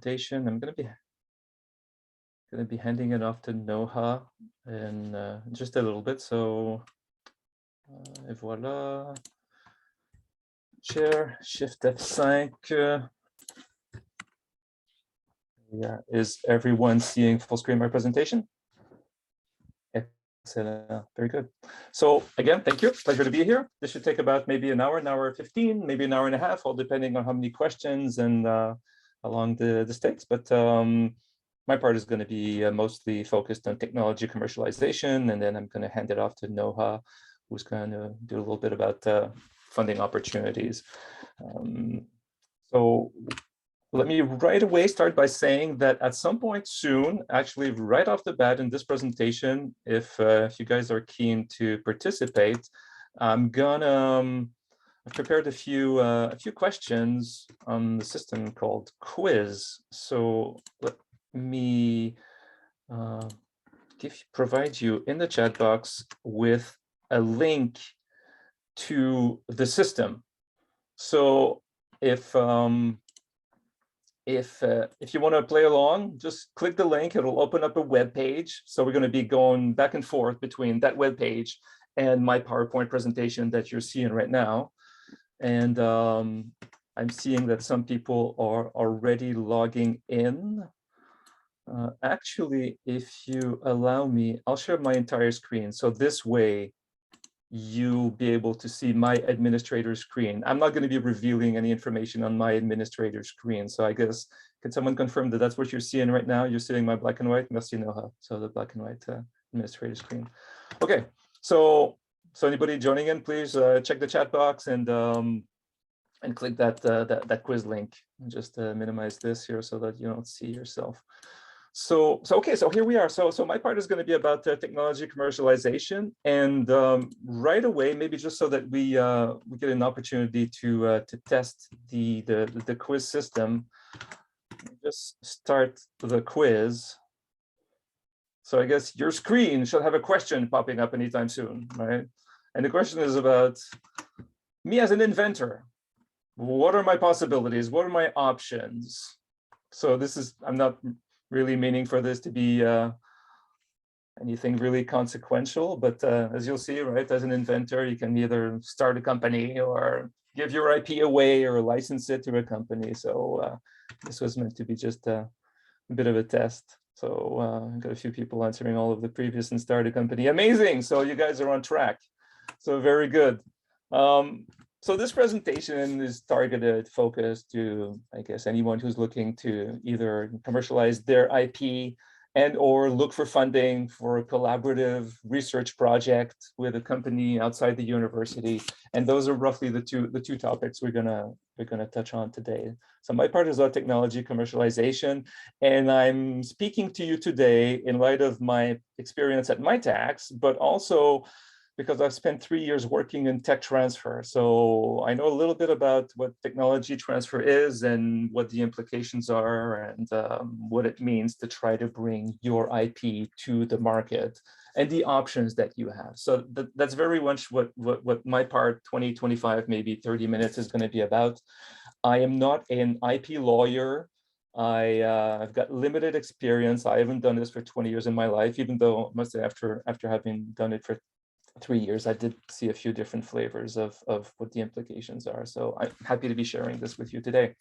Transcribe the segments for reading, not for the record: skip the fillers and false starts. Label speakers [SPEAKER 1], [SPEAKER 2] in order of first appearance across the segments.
[SPEAKER 1] presentation. I'm going to be handing it off to Noha in just a little bit. So, et voilà. Share, Shift F5. Yeah, is everyone seeing full screen my presentation? Excellent, very good. So again, thank you, pleasure to be here. This should take about maybe an hour 15, maybe an hour and a half, all depending on how many questions and along the stakes. But my part is going to be mostly focused on technology commercialization, and then I'm going to hand it off to Noha, who's going to do a little bit about funding opportunities. So let me right away start by saying that at some point soon, actually right off the bat in this presentation, if you guys are keen to participate, I'm gonna I've prepared a few questions on the system called Quiz. So let me provide you in the chat box with a link to the system. So if you want to play along, just click the link. It'll open up a web page. So we're going to be going back and forth between that web page and my PowerPoint presentation that you're seeing right now. And I'm seeing that some people are already logging in. Actually, if you allow me, I'll share my entire screen. So this way, you'll be able to see my administrator screen. I'm not going to be revealing any information on my administrator screen. So I guess, can someone confirm that that's what you're seeing right now? You're seeing my black and white? Merci, Noha. So the black and white administrator screen. Okay, so anybody joining in, please check the chat box and click that quiz link. Just minimize this here so that you don't see yourself. So okay, so here we are. So my part is going to be about technology commercialization, and right away, maybe just so that we get an opportunity to test the quiz system. Just start the quiz. So I guess your screen should have a question popping up anytime soon, right? And the question is about me as an inventor. What are my possibilities? What are my options? So this is, I'm not really meaning for this to be anything really consequential, but as you'll see, right, as an inventor, you can either start a company or give your IP away or license it to a company. So this was meant to be just a bit of a test. So I've got a few people answering all of the previous and start a company. Amazing. So you guys are on track. So very good. So this presentation is targeted, focused to, I guess, anyone who's looking to either commercialize their IP and or look for funding for a collaborative research project with a company outside the university. And those are roughly the two topics we're gonna touch on today. So my part is about technology commercialization, and I'm speaking to you today in light of my experience at Mytacs, but also because I've spent 3 years working in tech transfer. So I know a little bit about what technology transfer is and what the implications are and what it means to try to bring your IP to the market and the options that you have. So that's very much what my part, 20, 25, maybe 30 minutes is gonna be about. I am not an IP lawyer. I've got limited experience. I haven't done this for 20 years in my life, even though I must say after having done it for 3 years, I did see a few different flavors of what the implications are. So I'm happy to be sharing this with you today.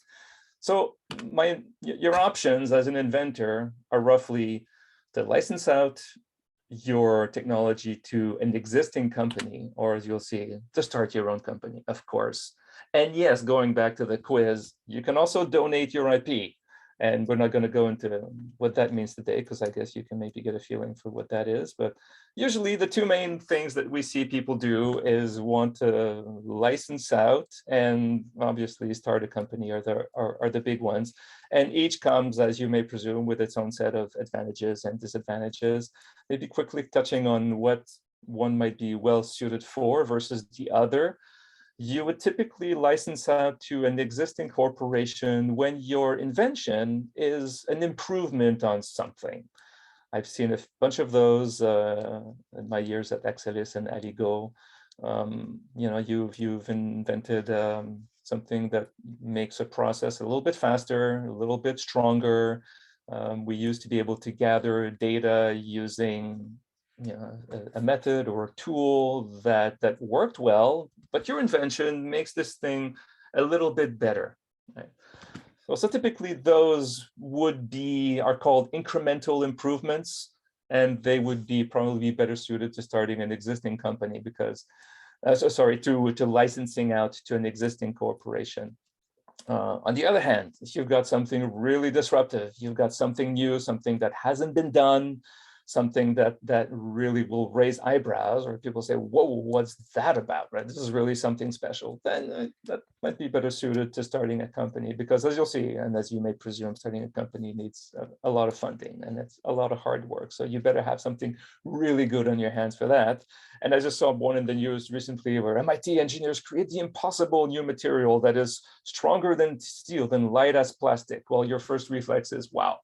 [SPEAKER 1] So your options as an inventor are roughly to license out your technology to an existing company, or as you'll see, to start your own company, of course. And yes, going back to the quiz, you can also donate your IP. And we're not going to go into what that means today, because I guess you can maybe get a feeling for what that is. But usually the two main things that we see people do is want to license out and obviously start a company are the big ones. And each comes, as you may presume, with its own set of advantages and disadvantages. Maybe quickly touching on what one might be well suited for versus the other. You would typically license out to an existing corporation when your invention is an improvement on something. I've seen a bunch of those in my years at Exelis and Aligo. You know, you've invented something that makes a process a little bit faster, a little bit stronger. We used to be able to gather data using a method or a tool that worked well, but your invention makes this thing a little bit better. Right? So typically those are called incremental improvements, and they would probably be better suited to starting an existing company because, to licensing out to an existing corporation. On the other hand, if you've got something really disruptive, you've got something new, something that hasn't been done, something that really will raise eyebrows, or people say, whoa, what's that about, right? This is really something special. Then that might be better suited to starting a company, because as you'll see, and as you may presume, starting a company needs a lot of funding, and it's a lot of hard work. So you better have something really good on your hands for that. And I just saw one in the news recently where MIT engineers create the impossible new material that is stronger than steel, than light as plastic. Well, your first reflex is, wow,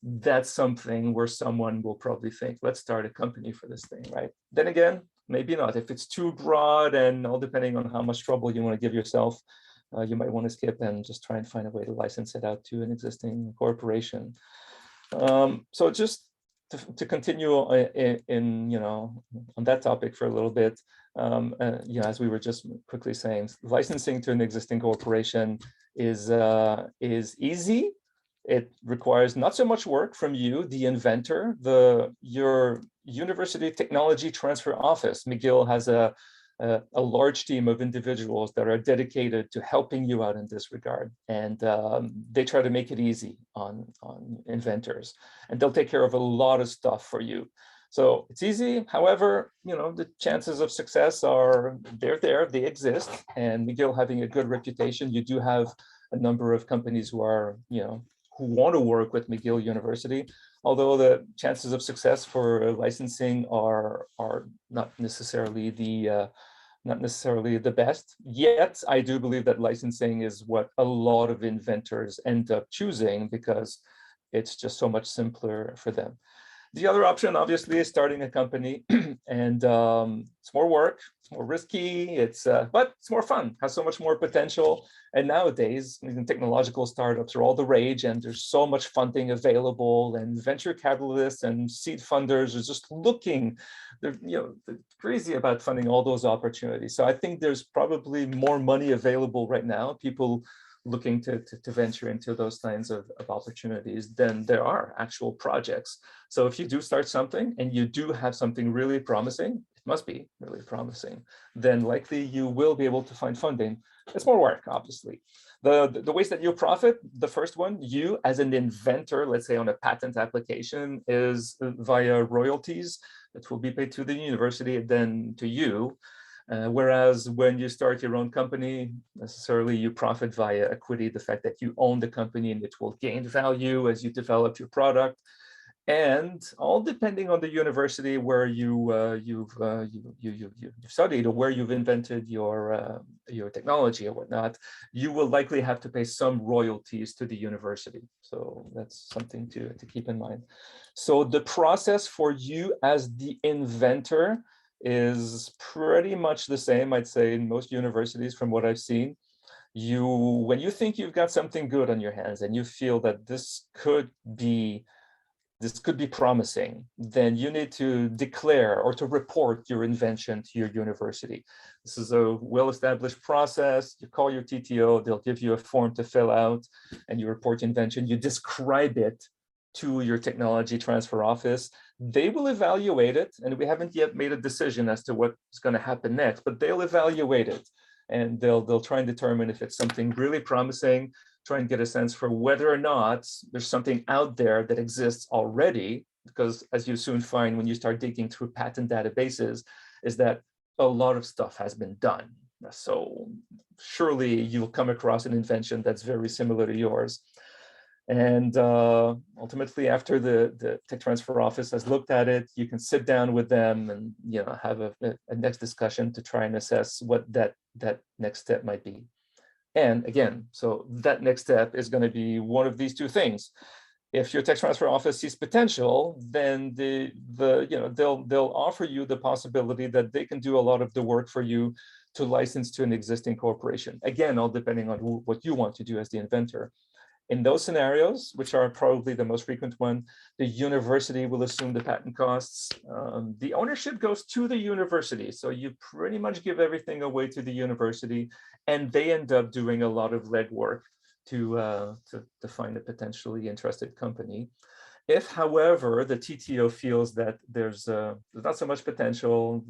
[SPEAKER 1] that's something where someone will probably think, let's start a company for this thing, right? Then again, maybe not. If it's too broad, and all depending on how much trouble you want to give yourself, you might want to skip and just try and find a way to license it out to an existing corporation. So just to continue on that topic for a little bit, as we were just quickly saying, licensing to an existing corporation is easy. It requires not so much work from you, the inventor. Your university technology transfer office, McGill, has a large team of individuals that are dedicated to helping you out in this regard. And they try to make it easy on inventors. And they'll take care of a lot of stuff for you. So it's easy. However, the chances of success are, they're there, they exist. And McGill having a good reputation, you do have a number of companies who are, who want to work with McGill University, although the chances of success for licensing are not necessarily the best. Yet, I do believe that licensing is what a lot of inventors end up choosing because it's just so much simpler for them. The other option, obviously, is starting a company, and it's more work, it's more risky, but it's more fun, has so much more potential. And nowadays, technological startups are all the rage, and there's so much funding available, and venture capitalists and seed funders are just looking, they're crazy about funding all those opportunities. So I think there's probably more money available right now, people looking to venture into those kinds of opportunities than there are actual projects. So if you do start something and you do have something really promising, it must be really promising, then likely you will be able to find funding. It's more work, obviously. The ways that you profit, the first one, you as an inventor, let's say on a patent application, is via royalties that will be paid to the university and then to you. Whereas when you start your own company, necessarily you profit via equity, the fact that you own the company and it will gain value as you develop your product. And all depending on the university where you've studied or where you've invented your technology or whatnot, you will likely have to pay some royalties to the university. So that's something to keep in mind. So the process for you as the inventor is pretty much the same, I'd say, in most universities from what I've seen. When you think you've got something good on your hands and you feel that this could be promising, then you need to declare or to report your invention to your university. This is a well-established process. You call your TTO, they'll give you a form to fill out, and you report your invention. You describe it to your technology transfer office. They will evaluate it, and we haven't yet made a decision as to what's going to happen next, but they'll evaluate it, and they'll try and determine if it's something really promising, try and get a sense for whether or not there's something out there that exists already, because as you soon find when you start digging through patent databases, is that a lot of stuff has been done. So surely you'll come across an invention that's very similar to yours. And ultimately, after the tech transfer office has looked at it, you can sit down with them and have a next discussion to try and assess what that next step might be. And again, so that next step is going to be one of these two things. If your tech transfer office sees potential, then they'll offer you the possibility that they can do a lot of the work for you to license to an existing corporation. Again, all depending on what you want to do as the inventor. In those scenarios, which are probably the most frequent one, the university will assume the patent costs. The ownership goes to the university. So you pretty much give everything away to the university, and they end up doing a lot of legwork to find a potentially interested company. If, however, the TTO feels that there's not so much potential,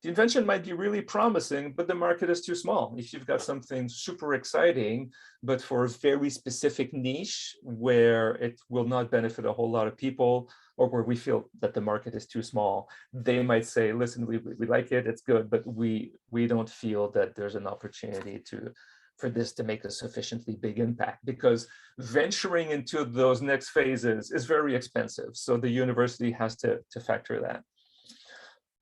[SPEAKER 1] the invention might be really promising, but the market is too small. If you've got something super exciting, but for a very specific niche where it will not benefit a whole lot of people, or where we feel that the market is too small, they might say, listen, we like it, it's good, but we don't feel that there's an opportunity for this to make a sufficiently big impact, because venturing into those next phases is very expensive. So the university has to factor that.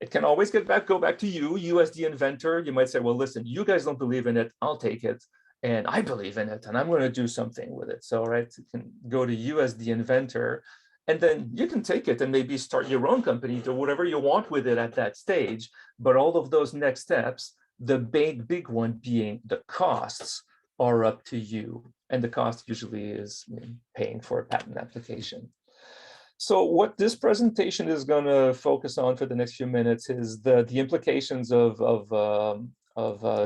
[SPEAKER 1] It can always go back to you as the inventor. You might say, well, listen, you guys don't believe in it, I'll take it. And I believe in it, and I'm going to do something with it. So, right, it can go to you as the inventor, and then you can take it and maybe start your own company, do whatever you want with it at that stage. But all of those next steps, the big one being the costs, are up to you. And the cost usually is paying for a patent application. So what this presentation is going to focus on for the next few minutes is the implications of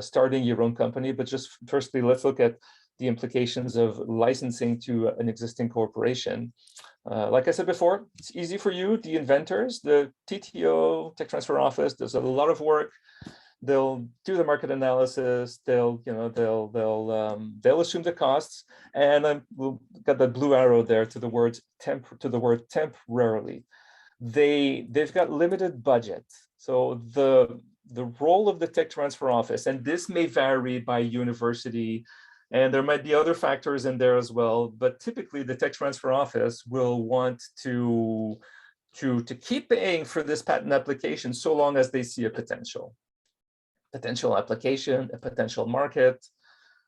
[SPEAKER 1] starting your own company. But just firstly, let's look at the implications of licensing to an existing corporation. Like I said before, it's easy for you, the inventors. The TTO, Tech Transfer Office, does a lot of work. They'll do the market analysis. They'll assume the costs, and we've got that blue arrow there to the word temporarily. They've got limited budget, so the role of the Tech Transfer Office, and this may vary by university, and there might be other factors in there as well. But typically, the Tech Transfer Office will want to keep paying for this patent application so long as they see a potential application, a potential market,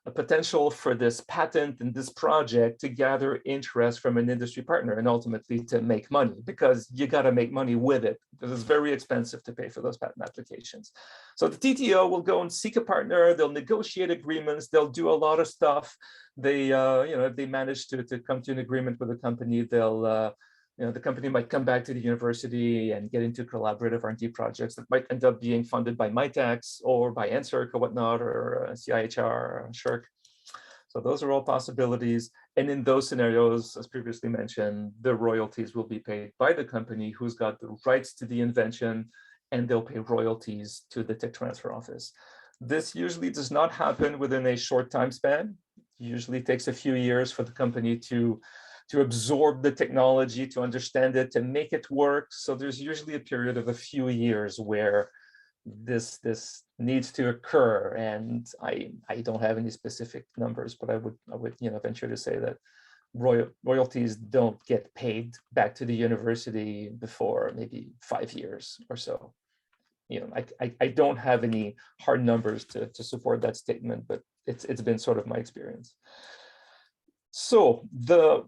[SPEAKER 1] a potential for this patent and this project to gather interest from an industry partner, and ultimately to make money, because you got to make money with it, because it's very expensive to pay for those patent applications. So the TTO will go and seek a partner. They'll negotiate agreements. They'll do a lot of stuff. They, if they manage to come to an agreement with a company, they'll the company might come back to the university and get into collaborative R&D projects that might end up being funded by Mytacs or by Ncert or whatnot, or CIHR or SHRC. So those are all possibilities. And in those scenarios, as previously mentioned, the royalties will be paid by the company who's got the rights to the invention, and they'll pay royalties to the Tech Transfer Office. This usually does not happen within a short time span. It usually takes a few years for the company to absorb the technology, to understand it, to make it work. So there's usually a period of a few years where this needs to occur. And I don't have any specific numbers, but I would venture to say that royalties don't get paid back to the university before maybe 5 years or so. I don't have any hard numbers to support that statement, but it's been sort of my experience. So the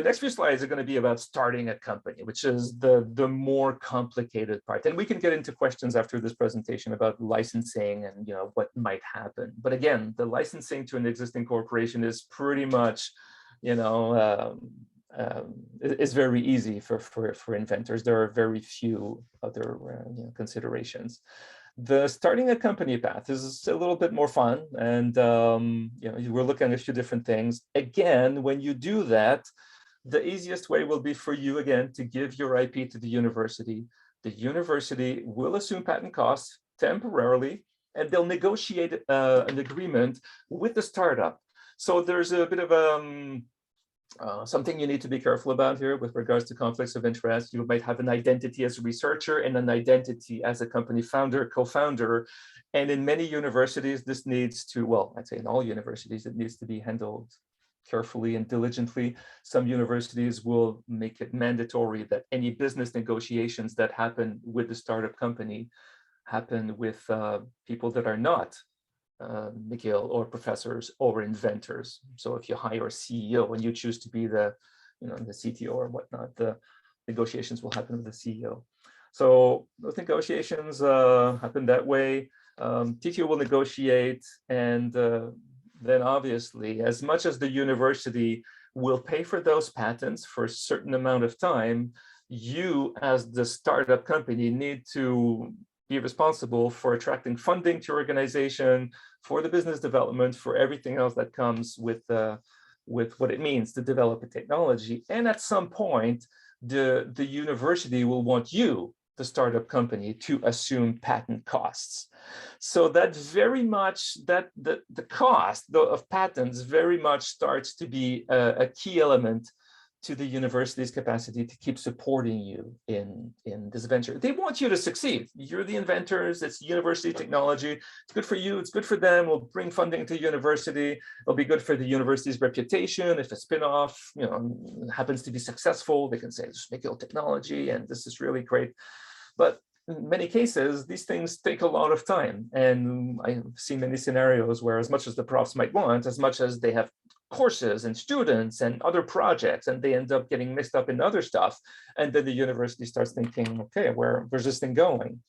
[SPEAKER 1] next few slides are going to be about starting a company, which is the more complicated part. And we can get into questions after this presentation about licensing and what might happen. But again, the licensing to an existing corporation is pretty much is very easy for inventors. There are very few other considerations. The starting a company path is a little bit more fun, and we're looking at a few different things. Again, when you do that, the easiest way will be for you, again, to give your IP to the university. The university will assume patent costs temporarily, and they'll negotiate an agreement with the startup. So there's a bit of something you need to be careful about here with regards to conflicts of interest. You might have an identity as a researcher and an identity as a company founder, co-founder. And in many universities, this needs to, well, I'd say in all universities, it needs to be handled carefully and diligently. Some universities will make it mandatory that any business negotiations that happen with the startup company happen with people that are not McGill or professors or inventors. So if you hire a CEO and you choose to be the CTO or whatnot, the negotiations will happen with the CEO. So those negotiations happen that way. TTO will negotiate, and then obviously, as much as the university will pay for those patents for a certain amount of time, you as the startup company need to be responsible for attracting funding to your organization, for the business development, for everything else that comes with what it means to develop a technology. And at some point, the university will want you, the startup company, to assume patent costs. So that very much, the cost of patents very much starts to be a key element to the university's capacity to keep supporting you in this venture. They want you to succeed. You're the inventors, it's university technology. It's good for you, it's good for them. We'll bring funding to university. It'll be good for the university's reputation. If a spinoff, happens to be successful, they can say, it's McGill technology, and this is really great. But in many cases, these things take a lot of time. And I've seen many scenarios where as much as the profs might want, as much as they have courses and students and other projects, and they end up getting mixed up in other stuff. And then the university starts thinking, okay, where's this thing going?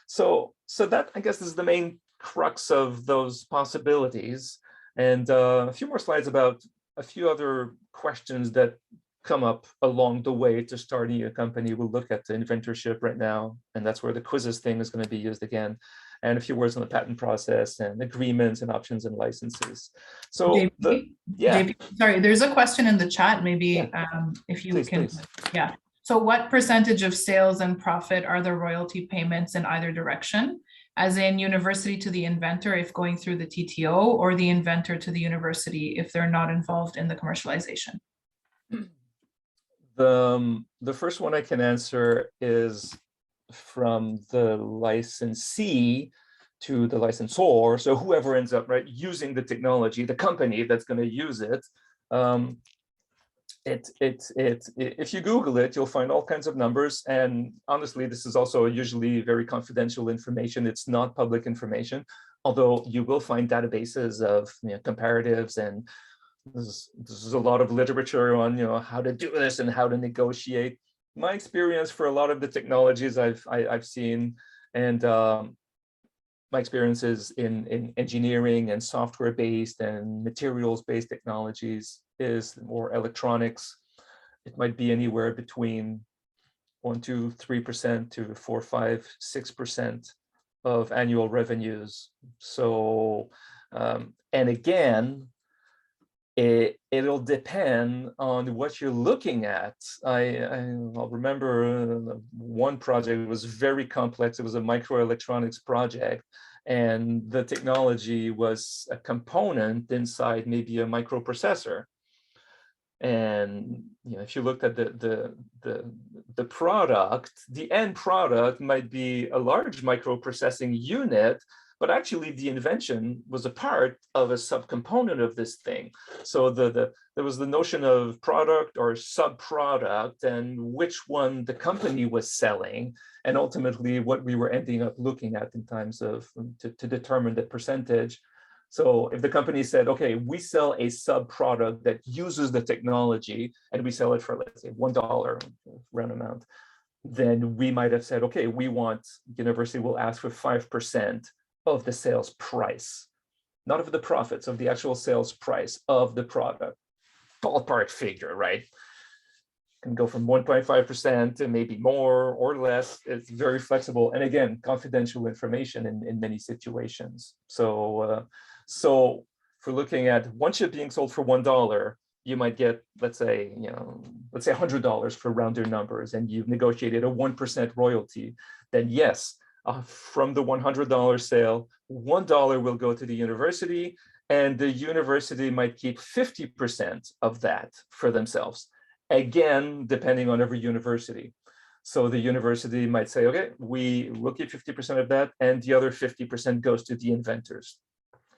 [SPEAKER 1] So that, I guess, is the main crux of those possibilities. And a few more slides about a few other questions that come up along the way to starting a company. We'll look at the inventorship right now, and that's where the quizzes thing is going to be used again. And a few words on the patent process and agreements and options and licenses. So
[SPEAKER 2] JP, sorry, there's a question in the chat, maybe if you can, please. Yeah. So what percentage of sales and profit are the royalty payments in either direction? As in university to the inventor if going through the TTO, or the inventor to the university if they're not involved in the commercialization?
[SPEAKER 1] The first one I can answer is from the licensee to the licensor. So whoever ends up using the technology, the company that's going to use it. If you Google it, you'll find all kinds of numbers. And honestly, this is also usually very confidential information. It's not public information, although you will find databases of comparatives, and this is a lot of literature on how to do this and how to negotiate. My experience for a lot of the technologies I've seen, and my experiences in engineering and software-based and materials-based technologies is more electronics. It might be anywhere between 1, 2, 3% to 4, 5, 6% of annual revenues. So, and again, it'll depend on what you're looking at. I'll remember one project was very complex. It was a microelectronics project, and the technology was a component inside maybe a microprocessor. And if you looked at the product, the end product might be a large microprocessing unit, but actually the invention was a part of a subcomponent of this thing. So there was the notion of product or sub-product, and which one the company was selling, and ultimately what we were ending up looking at in terms of to determine the percentage. So if the company said, okay, we sell a sub-product that uses the technology, and we sell it for, let's say, $1 round amount, then we might have said, okay, university will ask for 5% of the sales price, not of the profits, of the actual sales price of the product. Ballpark figure, right? Can go from 1.5% to maybe more or less. It's very flexible. And again, confidential information in many situations. So for looking at one chip being sold for $1, you might get, let's say $100 for rounder numbers, and you've negotiated a 1% royalty, then yes, from the $100 sale, $1 will go to the university, and the university might keep 50% of that for themselves. Again, depending on every university. So the university might say, okay, we'll keep 50% of that, and the other 50% goes to the inventors.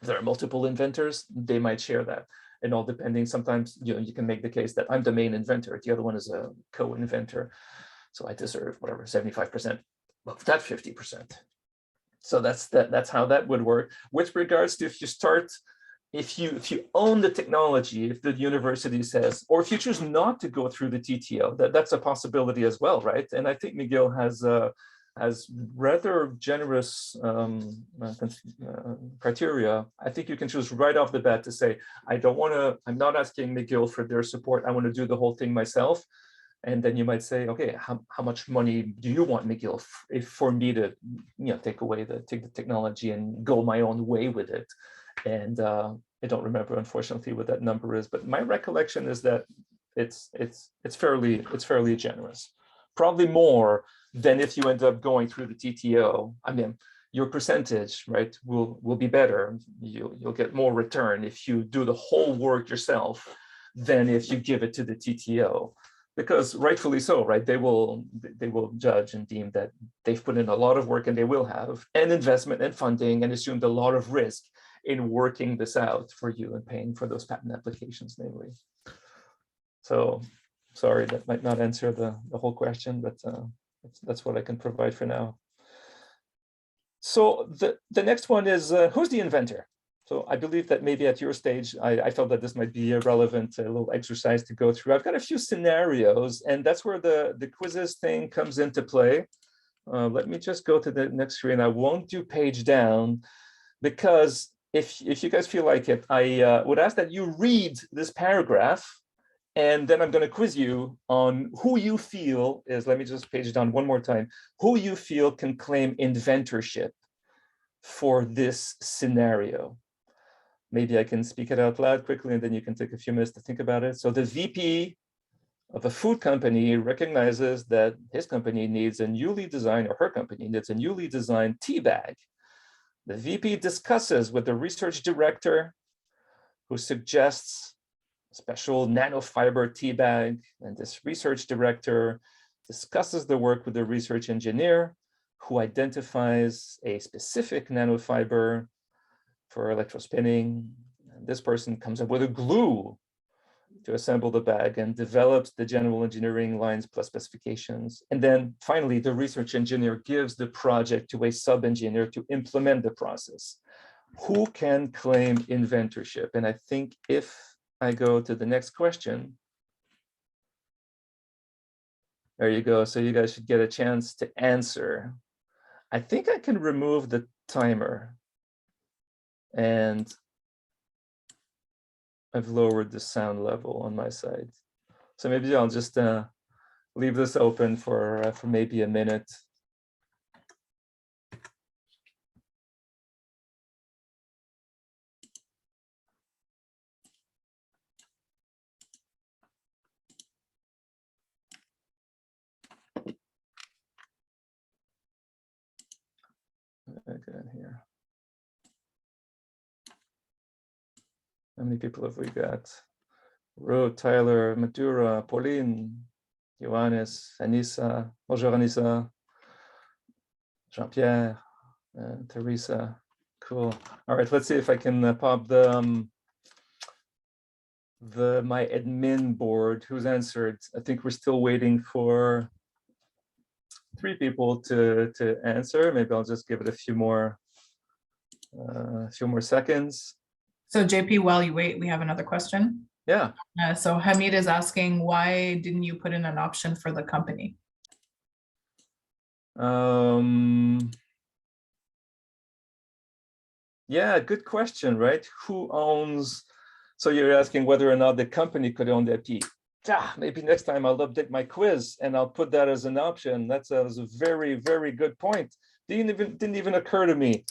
[SPEAKER 1] If there are multiple inventors, they might share that. And all depending, sometimes you can make the case that I'm the main inventor, the other one is a co-inventor. So I deserve whatever, 75%. Of that 50%. So that's how that would work. With regards to if you own the technology, if the university says, or if you choose not to go through the TTO, that's a possibility as well, right? And I think McGill has has rather generous criteria. I think you can choose right off the bat to say, I'm not asking McGill for their support. I want to do the whole thing myself. And then you might say, okay, how much money do you want, McGill, for me to take the technology and go my own way with it? And I don't remember, unfortunately, what that number is, but my recollection is that it's fairly generous, probably more than if you end up going through the TTO. I mean, your percentage, right, will be better. You'll get more return if you do the whole work yourself than if you give it to the TTO, because rightfully so, right? They will judge and deem that they've put in a lot of work, and they will have an investment and funding, and assumed a lot of risk in working this out for you and paying for those patent applications, namely. So sorry, that might not answer the whole question, but that's what I can provide for now. So the next one is, who's the inventor? So I believe that maybe at your stage, I felt that this might be a relevant little exercise to go through. I've got a few scenarios, and that's where the quizzes thing comes into play. Let me just go to the next screen. I won't do page down, because if you guys feel like it, I would ask that you read this paragraph, and then I'm going to quiz you on who you feel is, let me just page down one more time, who you feel can claim inventorship for this scenario. Maybe I can speak it out loud quickly, and then you can take a few minutes to think about it. So the VP of a food company recognizes that his company needs a newly designed, or her company needs a newly designed tea bag. The VP discusses with the research director, who suggests special nanofiber tea bag, and this research director discusses the work with the research engineer, who identifies a specific nanofiber for electrospinning. And this person comes up with a glue to assemble the bag and develops the general engineering lines plus specifications. And then finally, the research engineer gives the project to a sub-engineer to implement the process. Who can claim inventorship? And I think if I go to the next question, there you go. So you guys should get a chance to answer. I think I can remove the timer, and I've lowered the sound level on my side. So maybe I'll just leave this open for maybe a minute. Get in here. How many people have we got? Road, Tyler, Madura, Pauline, Ioannis, Anissa, bonjour Anissa, Jean-Pierre, Teresa. Cool. All right, let's see if I can pop my admin board. Who's answered? I think we're still waiting for 3 people to answer. Maybe I'll just give it a few more seconds.
[SPEAKER 2] So JP, while you wait, we have another question.
[SPEAKER 1] Yeah.
[SPEAKER 2] So Hamid is asking, why didn't you put in an option for the company?
[SPEAKER 1] Yeah, good question, right? Who owns? So you're asking whether or not the company could own the IP. Maybe next time I'll update my quiz and I'll put that as an option. That was a very, very good point. Didn't even occur to me.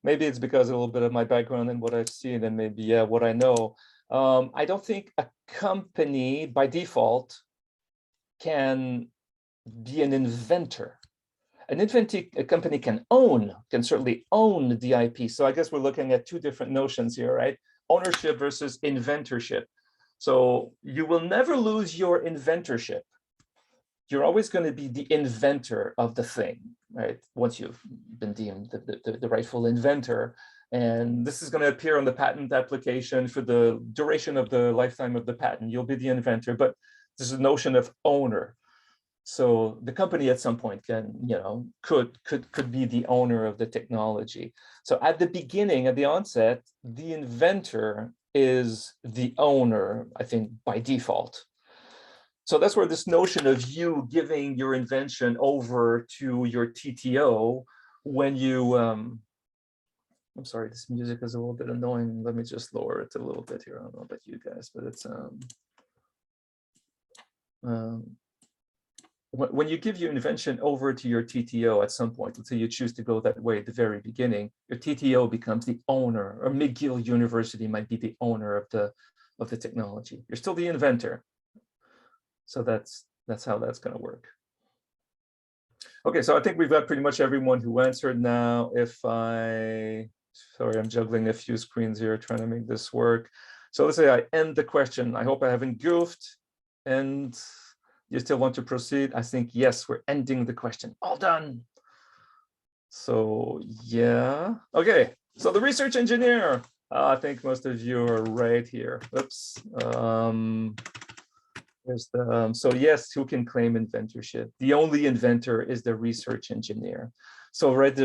[SPEAKER 1] Maybe it's because of a little bit of my background and what I've seen, and maybe what I know. I don't think a company by default can be an inventor. A company can certainly own the IP. So I guess we're looking at 2 different notions here, right? Ownership versus inventorship. So you will never lose your inventorship. You're always going to be the inventor of the thing, right? Once you've been deemed the rightful inventor. And this is going to appear on the patent application for the duration of the lifetime of the patent. You'll be the inventor, but there's a notion of owner. So the company at some point can, could be the owner of the technology. So at the beginning, at the onset, the inventor is the owner, I think, by default. So that's where this notion of you giving your invention over to your TTO when you, I'm sorry, this music is a little bit annoying. Let me just lower it a little bit here. I don't know about you guys, but it's, when you give your invention over to your TTO at some point, let's say you choose to go that way at the very beginning, your TTO becomes the owner, or McGill University might be the owner of the technology. You're still the inventor. So that's how that's going to work. Okay, so I think we've got pretty much everyone who answered now. Sorry, I'm juggling a few screens here trying to make this work. So let's say I end the question. I hope I haven't goofed. And you still want to proceed? I think, yes, we're ending the question. All done. So yeah. Okay, so the research engineer. I think most of you are right here. Oops. So yes, who can claim inventorship? The only inventor is the research engineer. So right,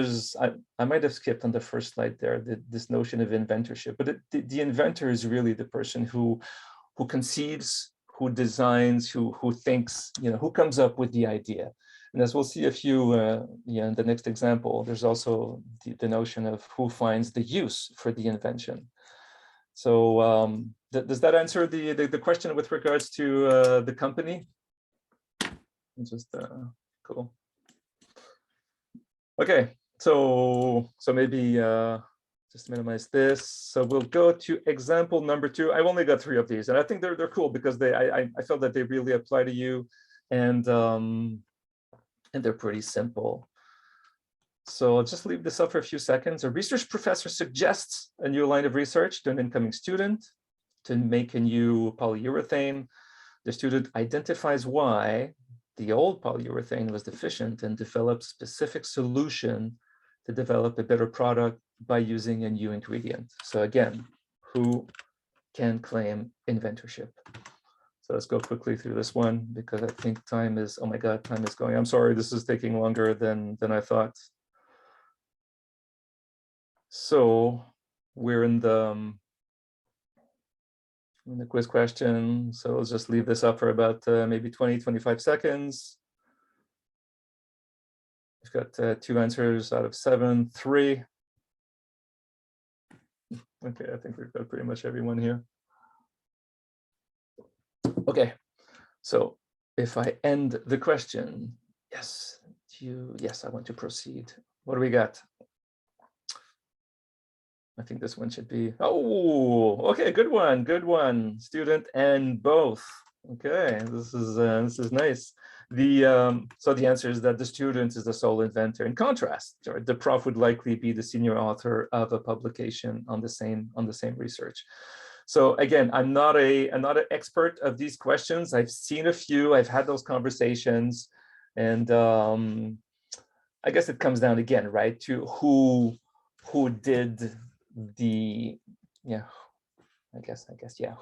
[SPEAKER 1] I might have skipped on the first slide there, this notion of inventorship, but the inventor is really the person who conceives, who designs, who thinks, who comes up with the idea. And as we'll see a few, in the next example, there's also the notion of who finds the use for the invention. So does that answer the question with regards to the company? Just cool. Okay, so maybe just minimize this. So we'll go to example number 2. I've only got 3 of these, and I think they're cool because I felt that they really apply to you, and they're pretty simple. So I'll just leave this up for a few seconds. A research professor suggests a new line of research to an incoming student to make a new polyurethane. The student identifies why the old polyurethane was deficient and develops specific solution to develop a better product by using a new ingredient. So again, who can claim inventorship? So let's go quickly through this one because I think time is, oh my God, time is going. I'm sorry, this is taking longer than I thought. So we're in the quiz question. So let's just leave this up for about maybe 20, 25 seconds. We've got 2 answers out of 7, 3. Okay, I think we've got pretty much everyone here. Okay, so if I end the question, yes, yes, I want to proceed. What do we got? I think this one should be, oh, okay, good one, student and both. Okay, this is nice. So the answer is that the student is the sole inventor. In contrast, the prof would likely be the senior author of a publication on the same research. So again, I'm not an expert of these questions. I've seen a few, I've had those conversations, and I guess it comes down again, right, to who did the,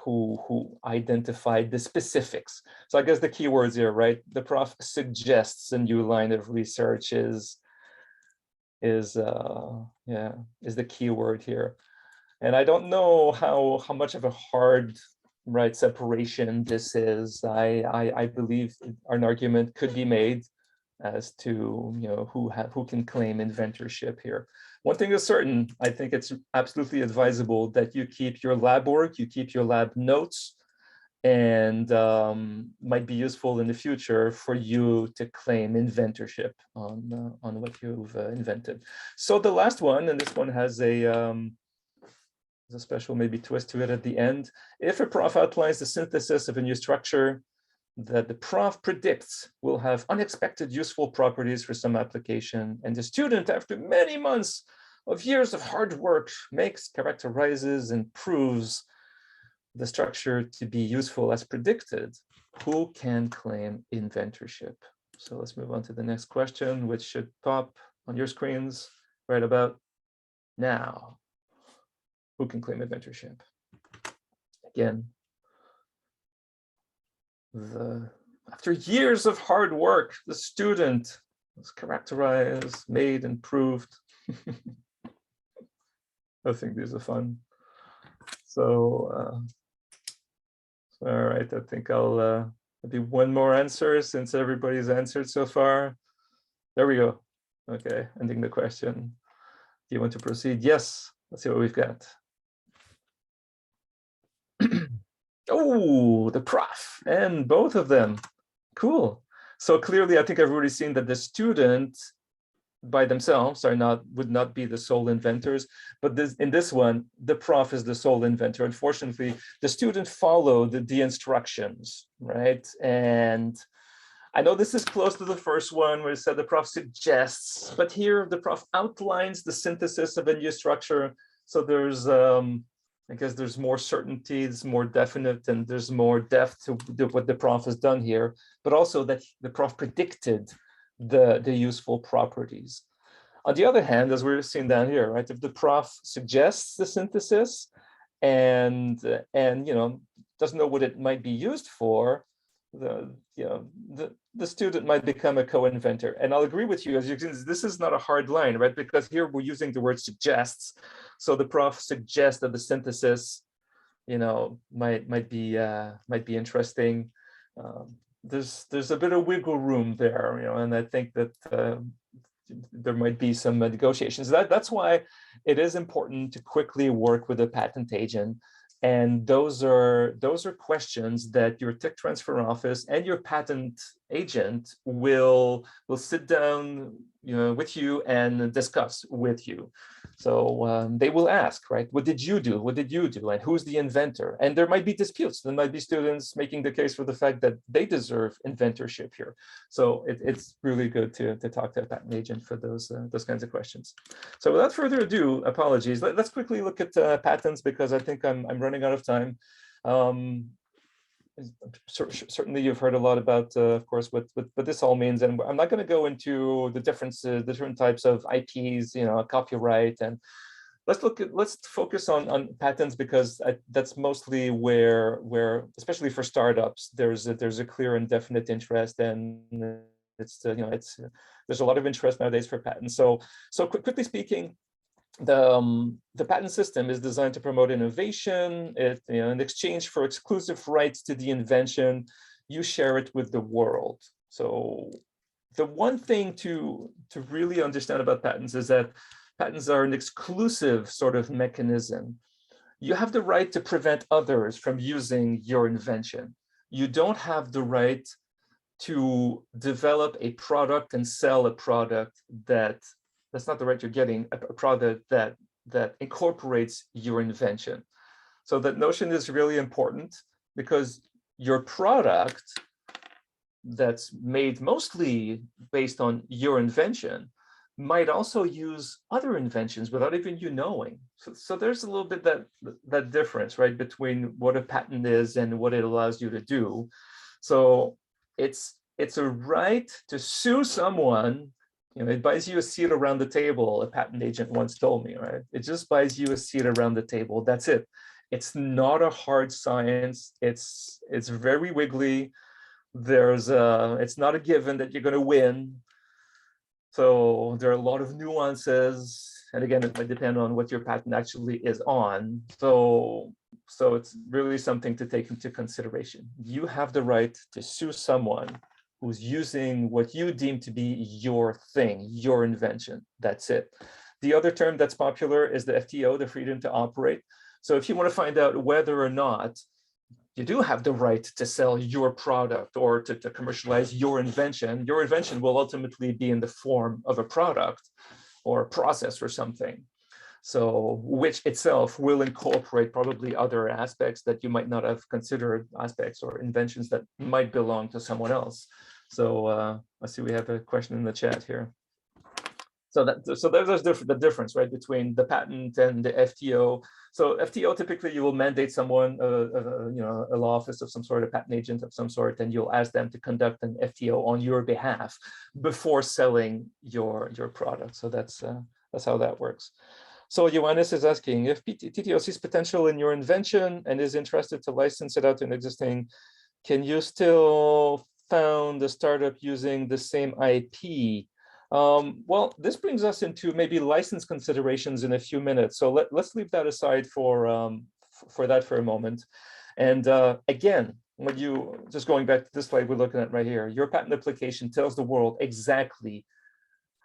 [SPEAKER 1] who identified the specifics. So I guess the keywords here, right? The prof suggests a new line of research is the keyword here. And I don't know how much of a hard separation this is. I believe an argument could be made as to who can claim inventorship here. One thing is certain, I think it's absolutely advisable that you keep your lab work, you keep your lab notes, and might be useful in the future for you to claim inventorship on what you've invented. So the last one, and this one has a special maybe twist to it at the end. If a prof outlines the synthesis of a new structure that the prof predicts will have unexpected useful properties for some application, and the student, after many months of years of hard work, characterizes, and proves the structure to be useful as predicted, who can claim inventorship? So let's move on to the next question, which should pop on your screens right about now. Who can claim inventorship? Again, after years of hard work, the student was characterized, made, and proved. I think these are fun. So, all right, I think I'll Maybe one more answer since everybody's answered so far. There we go. Okay, ending the question. Do you want to proceed? Yes, let's see what we've got. Oh, the prof and both of them. Cool. So clearly, I think I've already seen that the student by themselves would not be the sole inventors, but in this one, the prof is the sole inventor. Unfortunately, the student followed the instructions, right? And I know this is close to the first one where it said the prof suggests, but here the prof outlines the synthesis of a new structure. So there's, I guess there's more certainty, it's more definite, and there's more depth to what the prof has done here, but also that the prof predicted the useful properties. On the other hand, as we're seeing down here, right, if the prof suggests the synthesis and doesn't know what it might be used for, the student might become a co-inventor. And I'll agree with you, as you can see, this is not a hard line, right? Because here we're using the word suggests. So the prof suggests that the synthesis, might be interesting. There's a bit of wiggle room there, and I think that there might be some negotiations. That's why it is important to quickly work with a patent agent. And those are questions that your tech transfer office and your patent agent will sit down, with you and discuss with you. So they will ask, right? What did you do? What did you do? And who's the inventor? And there might be disputes. There might be students making the case for the fact that they deserve inventorship here. So it's really good to talk to a patent agent for those kinds of questions. So without further ado, apologies. Let's quickly look at patents because I think I'm running out of time. Certainly you've heard a lot about, of course, what this all means, and I'm not going to go into the differences, the different types of IPs, copyright, and let's focus on patents because that's mostly where especially for startups there's a clear and definite interest, and it's there's a lot of interest nowadays for patents. So quickly speaking, the patent system is designed to promote innovation. In exchange for exclusive rights to the invention, you share it with the world. So the one thing to really understand about patents is that patents are an exclusive sort of mechanism. You have the right to prevent others from using your invention. You don't have the right to develop a product and sell a product that's not the right you're getting, a product that incorporates your invention. So that notion is really important because your product that's made mostly based on your invention might also use other inventions without even you knowing. So there's a little bit that difference, right, between what a patent is and what it allows you to do. So it's a right to sue someone. It buys you a seat around the table, a patent agent once told me, right? It just buys you a seat around the table. That's it. It's not a hard science. It's very wiggly. It's not a given that you're going to win. So there are a lot of nuances. And again, it might depend on what your patent actually is on. So it's really something to take into consideration. You have the right to sue someone who's using what you deem to be your thing, your invention. That's it. The other term that's popular is the FTO, the freedom to operate. So if you want to find out whether or not you do have the right to sell your product or to commercialize your invention will ultimately be in the form of a product or a process or something. So which itself will incorporate probably other aspects that you might not have considered, aspects or inventions that might belong to someone else. So let's see, we have a question in the chat here. So there's the difference, right, between the patent and the FTO. So FTO, typically you will mandate someone, a law office of some sort, a patent agent of some sort, and you'll ask them to conduct an FTO on your behalf before selling your product. So that's how that works. So Johannes is asking, if TTO sees potential in your invention and is interested to license it out to an existing, can you still found the startup using the same IP? Well, this brings us into maybe license considerations in a few minutes. So let's leave that aside for that for a moment. And again, when you, just going back to this slide we're looking at right here, your patent application tells the world exactly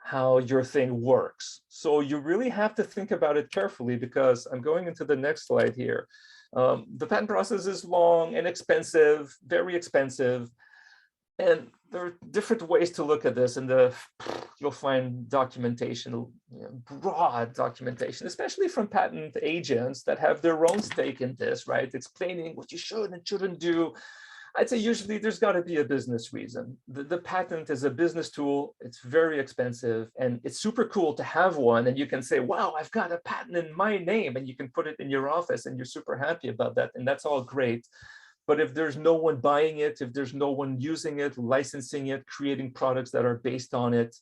[SPEAKER 1] how your thing works. So you really have to think about it carefully, because I'm going into the next slide here. The patent process is long and expensive, very expensive. And there are different ways to look at this, and you'll find documentation, broad documentation, especially from patent agents that have their own stake in this, right? Explaining what you should and shouldn't do. I'd say usually there's got to be a business reason. The patent is a business tool. It's very expensive, and it's super cool to have one. And you can say, wow, I've got a patent in my name, and you can put it in your office and you're super happy about that. And that's all great. But if there's no one buying it, if there's no one using it, licensing it, creating products that are based on it,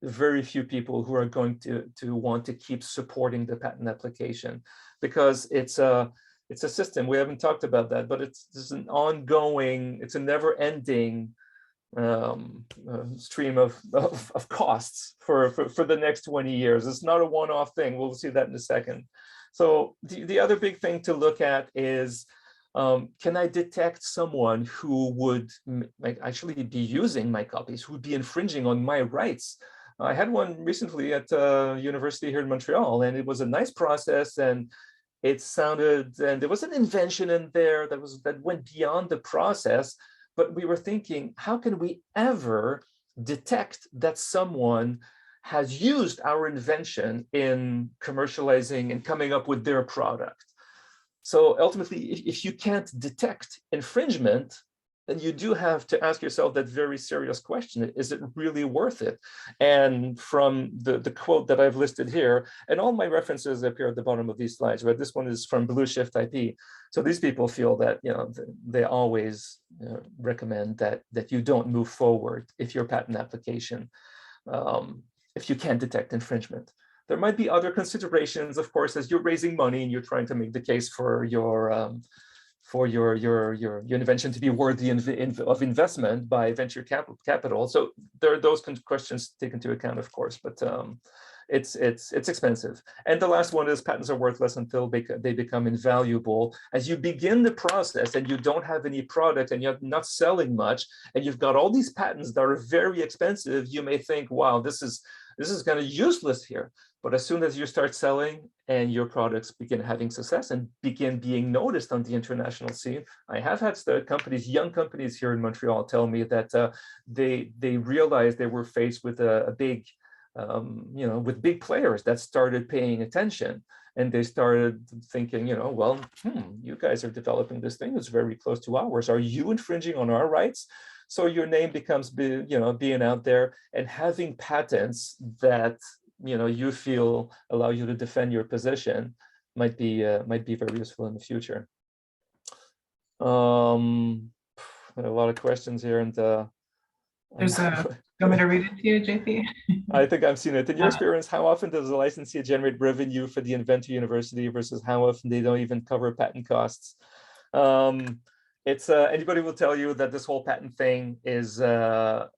[SPEAKER 1] very few people who are going to want to keep supporting the patent application, because it's a system. We haven't talked about that, but it's an ongoing, it's a never-ending stream of costs for the next 20 years. It's not a one-off thing. We'll see that in a second. So the other big thing to look at is, can I detect someone who would actually be using my copies, who would be infringing on my rights? I had one recently at a university here in Montreal, and it was a nice process, and it sounded, and there was an invention in there that went beyond the process. But we were thinking, how can we ever detect that someone has used our invention in commercializing and coming up with their product? So ultimately, if you can't detect infringement, then you do have to ask yourself that very serious question: is it really worth it? And from the quote that I've listed here, and all my references appear at the bottom of these slides, right? This one is from Blue Shift IP. So these people feel that, they always recommend that you don't move forward if your patent application, if you can't detect infringement. There might be other considerations, of course, as you're raising money and you're trying to make the case for your invention to be worthy of investment by venture capital. So there are those questions to take into account, of course, but it's expensive. And the last one is patents are worthless until they become invaluable. As you begin the process and you don't have any product and you're not selling much, and you've got all these patents that are very expensive, you may think, wow, this is kind of useless here. But as soon as you start selling and your products begin having success and begin being noticed on the international scene, I have had companies, young companies here in Montreal, tell me that they realized they were faced with a big, with big players that started paying attention, and they started thinking, well, you guys are developing this thing that's very close to ours. Are you infringing on our rights? So your name becomes, being out there and having patents that you feel allow you to defend your position might be very useful in the future. A lot of questions here, and
[SPEAKER 2] there's a. You want me to read it to you, JP?
[SPEAKER 1] I think I've seen it. In your experience, how often does a licensee generate revenue for the Inventor University versus how often they don't even cover patent costs? It's anybody will tell you that this whole patent thing is on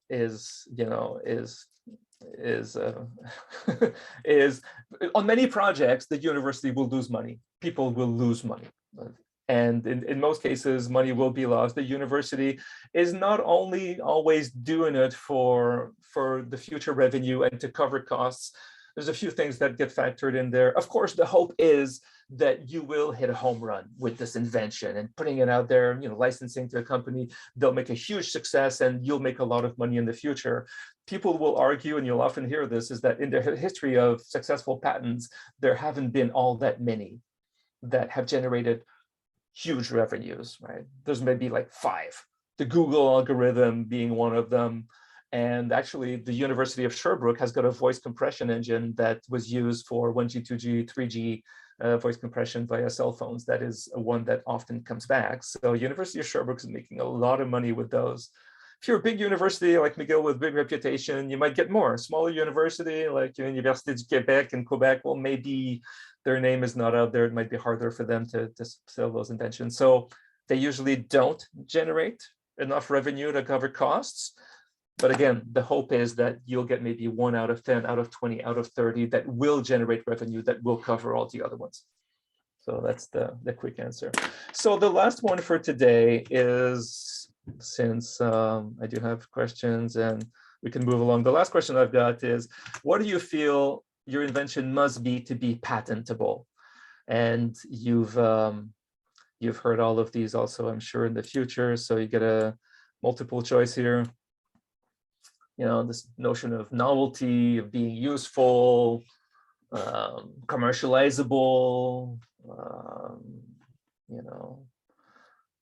[SPEAKER 1] many projects, the university will lose money. People will lose money. And in most cases, money will be lost. The university is not only always doing it for the future revenue and to cover costs. There's a few things that get factored in there. Of course, the hope is that you will hit a home run with this invention and putting it out there, licensing to a company, they'll make a huge success and you'll make a lot of money in the future. People will argue, and you'll often hear this, is that in the history of successful patents, there haven't been all that many that have generated huge revenues, right? There's maybe like 5, the Google algorithm being one of them. And actually, the University of Sherbrooke has got a voice compression engine that was used for 1G, 2G, 3G voice compression via cell phones. That is one that often comes back. So University of Sherbrooke is making a lot of money with those. If you're a big university like McGill with big reputation, you might get more. Smaller university like Université du Québec and Quebec, well, maybe their name is not out there. It might be harder for them to sell those inventions. So they usually don't generate enough revenue to cover costs. But again, the hope is that you'll get maybe 1 out of 10, out of 20, out of 30 that will generate revenue that will cover all the other ones. So that's the quick answer. So the last one for today is, since I do have questions and we can move along. The last question I've got is, what do you feel your invention must be to be patentable? And you've heard all of these also, I'm sure, in the future. So you get a multiple choice here. You know, this notion of novelty, of being useful, commercializable. You know,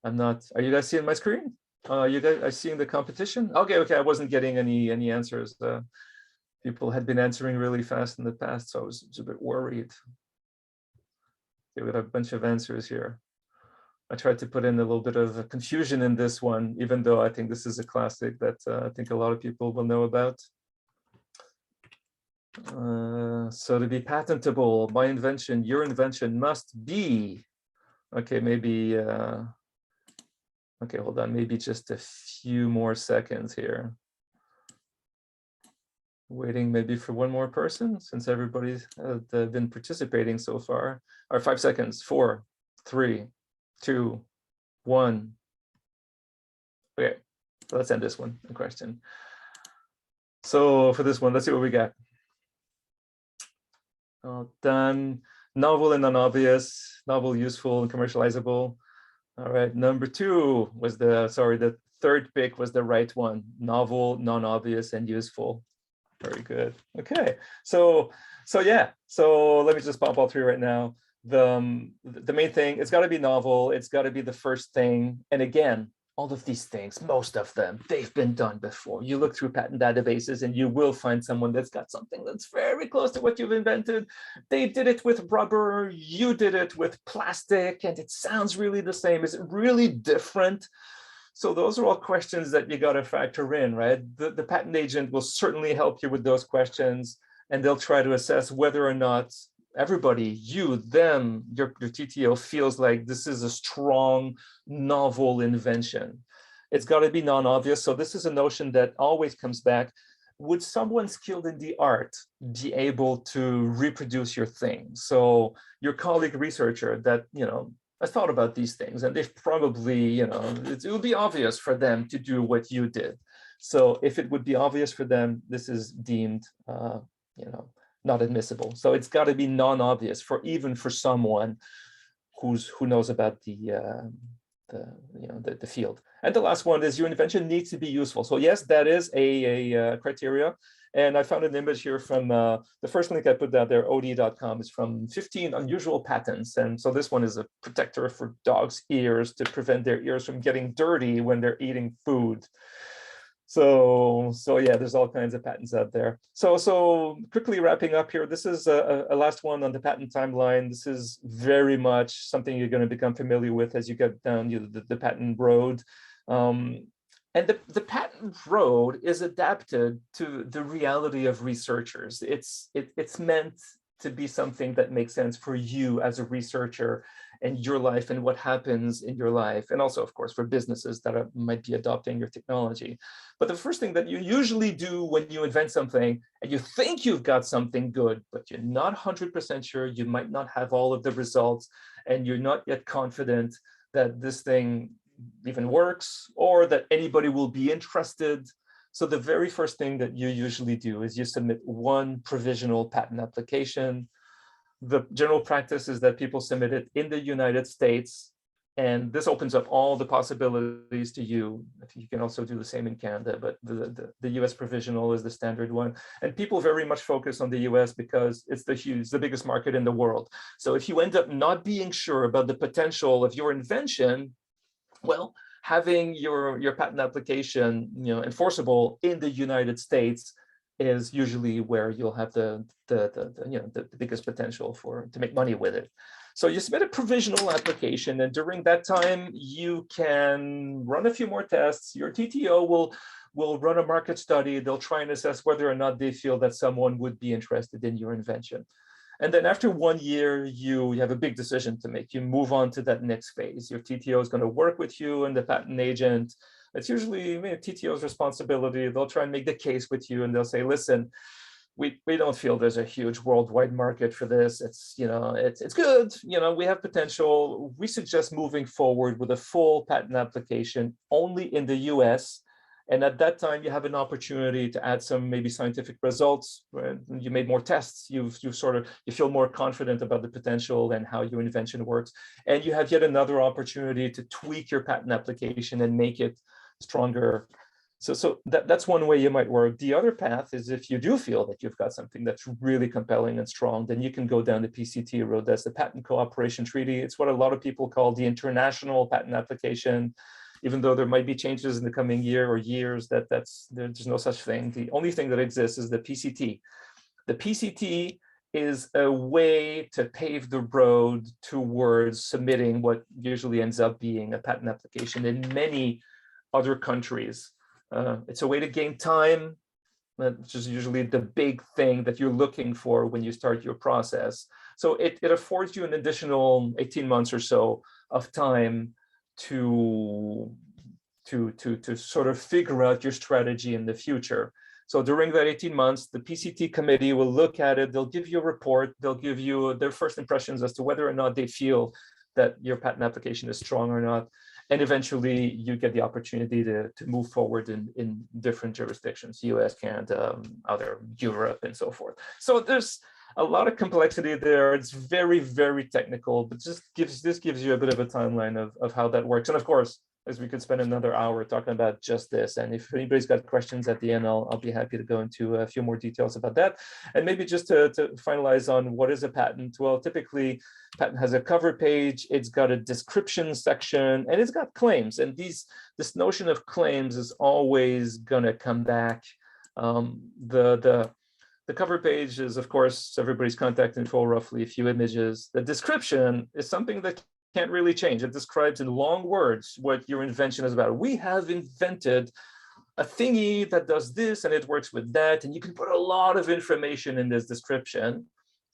[SPEAKER 1] I'm not. Are you guys seeing my screen? You guys are seeing the competition? Okay. I wasn't getting any answers. People had been answering really fast in the past, so I was a bit worried. Okay, we got a bunch of answers here. I tried to put in a little bit of confusion in this one, even though I think this is a classic that I think a lot of people will know about. So to be patentable, my invention, your invention must be, okay, maybe, okay, hold on, maybe just a few more seconds here. Waiting maybe for one more person, since everybody's been participating so far. Or 5 seconds, 4, 3, 2, 1. Okay, so let's end this one, the question. So for this one, let's see what we got. Done. Novel and non-obvious, novel, useful, and commercializable. All right, number 2 was the third pick was the right one. Novel, non-obvious, and useful. Very good. Okay, so yeah, so let me just pop all 3 right now. The main thing, it's got to be novel, it's got to be the first thing. And again, all of these things, most of them, they've been done before. You look through patent databases and you will find someone that's got something that's very close to what you've invented. They did it with rubber, you did it with plastic, and it sounds really the same. Is it really different? So those are all questions that you got to factor in, right? The patent agent will certainly help you with those questions, and they'll try to assess whether or not everybody, you, them, your TTO feels like this is a strong, novel invention. It's got to be non-obvious. So this is a notion that always comes back. Would someone skilled in the art be able to reproduce your thing? So your colleague researcher that, you know, I thought about these things, and they've probably, you know, it would be obvious for them to do what you did. So if it would be obvious for them, this is deemed, you know, not admissible. So it's got to be non-obvious for even for someone who knows about the field. And the last one is your invention needs to be useful. So yes, that is a criteria. And I found an image here from the first link I put out there, od.com, is from 15 unusual patents. And so this one is a protector for dogs' ears to prevent their ears from getting dirty when they're eating food. So yeah, there's all kinds of patents out there. So quickly wrapping up here, this is a last one on the patent timeline. This is very much something you're going to become familiar with as you get down the patent road. And the patent road is adapted to the reality of researchers. It's meant to be something that makes sense for you as a researcher and your life and what happens in your life. And also, of course, for businesses that might be adopting your technology. But the first thing that you usually do when you invent something and you think you've got something good, but you're not 100% sure, you might not have all of the results, and you're not yet confident that this thing even works or that anybody will be interested. So the very first thing that you usually do is you submit one provisional patent application. The general practice is that people submit it in the United States, and this opens up all the possibilities to you. You can also do the same in Canada, but the US provisional is the standard one. And people very much focus on the US because it's the biggest market in the world. So if you end up not being sure about the potential of your invention, well, having your patent application, you know, enforceable in the United States is usually where you'll have the biggest potential to make money with it. So you submit a provisional application, and during that time you can run a few more tests. Your TTO will run a market study. They'll try and assess whether or not they feel that someone would be interested in your invention. And then after 1 year, you have a big decision to make. You move on to that next phase. Your TTO is going to work with you and the patent agent. It's usually TTO's responsibility. They'll try and make the case with you, and they'll say, listen, we don't feel there's a huge worldwide market for this. It's, it's good. We have potential. We suggest moving forward with a full patent application only in the US. And at that time, you have an opportunity to add some maybe scientific results. Right? You made more tests. You feel more confident about the potential and how your invention works. And you have yet another opportunity to tweak your patent application and make it stronger. So that's one way you might work. The other path is if you do feel that you've got something that's really compelling and strong, then you can go down the Pct road. That's the Patent Cooperation Treaty. It's what a lot of people call the international patent application, even though there might be changes in the coming year or years. There's no such thing. The only thing that exists is the Pct. The Pct is a way to pave the road towards submitting what usually ends up being a patent application in many other countries. It's a way to gain time, which is usually the big thing that you're looking for when you start your process. So it affords you an additional 18 months or so of time to sort of figure out your strategy in the future. So during that 18 months, the Pct committee will look at it. They'll give you a report. They'll give you their first impressions as to whether or not they feel that your patent application is strong or not. And eventually you get the opportunity to move forward in different jurisdictions, US, Canada, other Europe, and so forth. So there's a lot of complexity there. It's very, very technical, but this gives you a bit of a timeline of how that works. And of course, as we could spend another hour talking about just this. And if anybody's got questions at the end, I'll be happy to go into a few more details about that. And maybe just to finalize on what is a patent. Well, typically, patent has a cover page, it's got a description section, and it's got claims. And this notion of claims is always gonna come back. The cover page is, of course, everybody's contact info, roughly a few images. The description is something that can't really change. It describes in long words what your invention is about. We have invented a thingy that does this and it works with that. And you can put a lot of information in this description.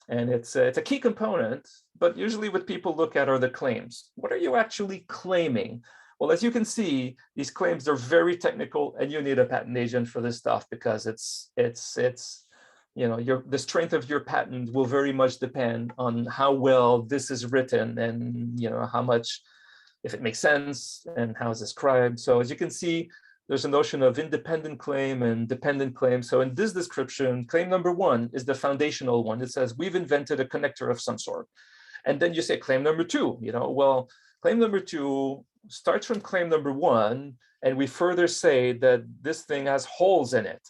[SPEAKER 1] And it's a key component, but usually what people look at are the claims. What are you actually claiming? Well, as you can see, these claims are very technical and you need a patent agent for this stuff because the strength of your patent will very much depend on how well this is written and how much, if it makes sense and how it's described. So as you can see, there's a notion of independent claim and dependent claim. So in this description, claim number 1 is the foundational one. It says we've invented a connector of some sort. And then you say claim number 2, well, claim number 2 starts from claim number 1, and we further say that this thing has holes in it,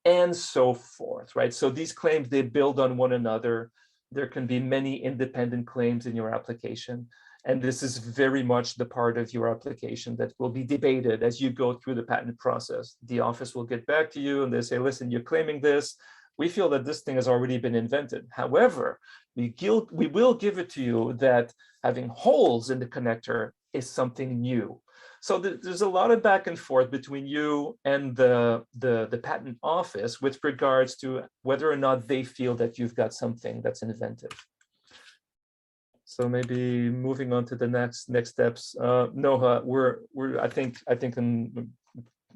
[SPEAKER 1] and so forth, right? So these claims, they build on one another. There can be many independent claims in your application. And this is very much the part of your application that will be debated as you go through the patent process. The office will get back to you and they say, listen, you're claiming this. We feel that this thing has already been invented. However, we will give it to you that having holes in the connector is something new. So there's a lot of back and forth between you and the patent office with regards to whether or not they feel that you've got something that's inventive. So maybe moving on to the next steps. Noha, I think I'm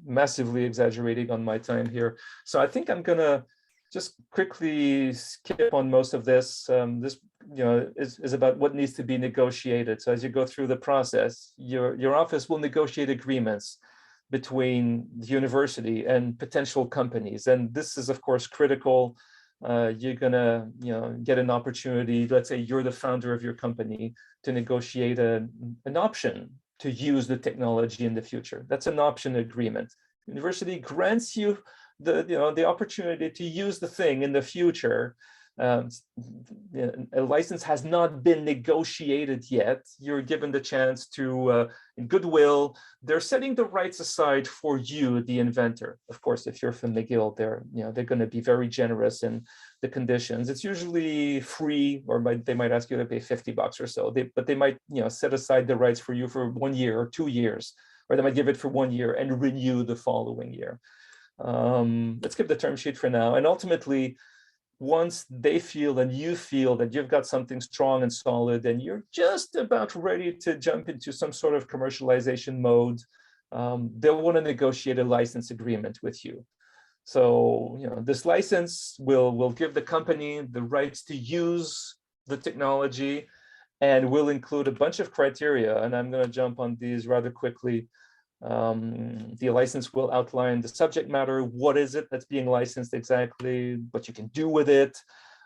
[SPEAKER 1] massively exaggerating on my time here. So I think I'm gonna just quickly skip on most of this. This is about what needs to be negotiated. So as you go through the process, your office will negotiate agreements between the university and potential companies. And this is, of course, critical. You're gonna get an opportunity. Let's say you're the founder of your company, to negotiate an option to use the technology in the future. That's an option agreement. University grants you the opportunity to use the thing in the future. A license has not been negotiated yet. You're given the chance to, in goodwill, they're setting the rights aside for you, the inventor. Of course, if you're from McGill, they're going to be very generous in the conditions. It's usually free, or they might ask you to pay $50 or so. But they might set aside the rights for you for 1 year or 2 years, or they might give it for 1 year and renew the following year. Let's skip the term sheet for now. And ultimately, once they feel and you feel that you've got something strong and solid and you're just about ready to jump into some sort of commercialization mode, they'll want to negotiate a license agreement with you. So, this license will give the company the rights to use the technology, and will include a bunch of criteria. And I'm going to jump on these rather quickly. The license will outline the subject matter. What is it that's being licensed exactly? What you can do with it?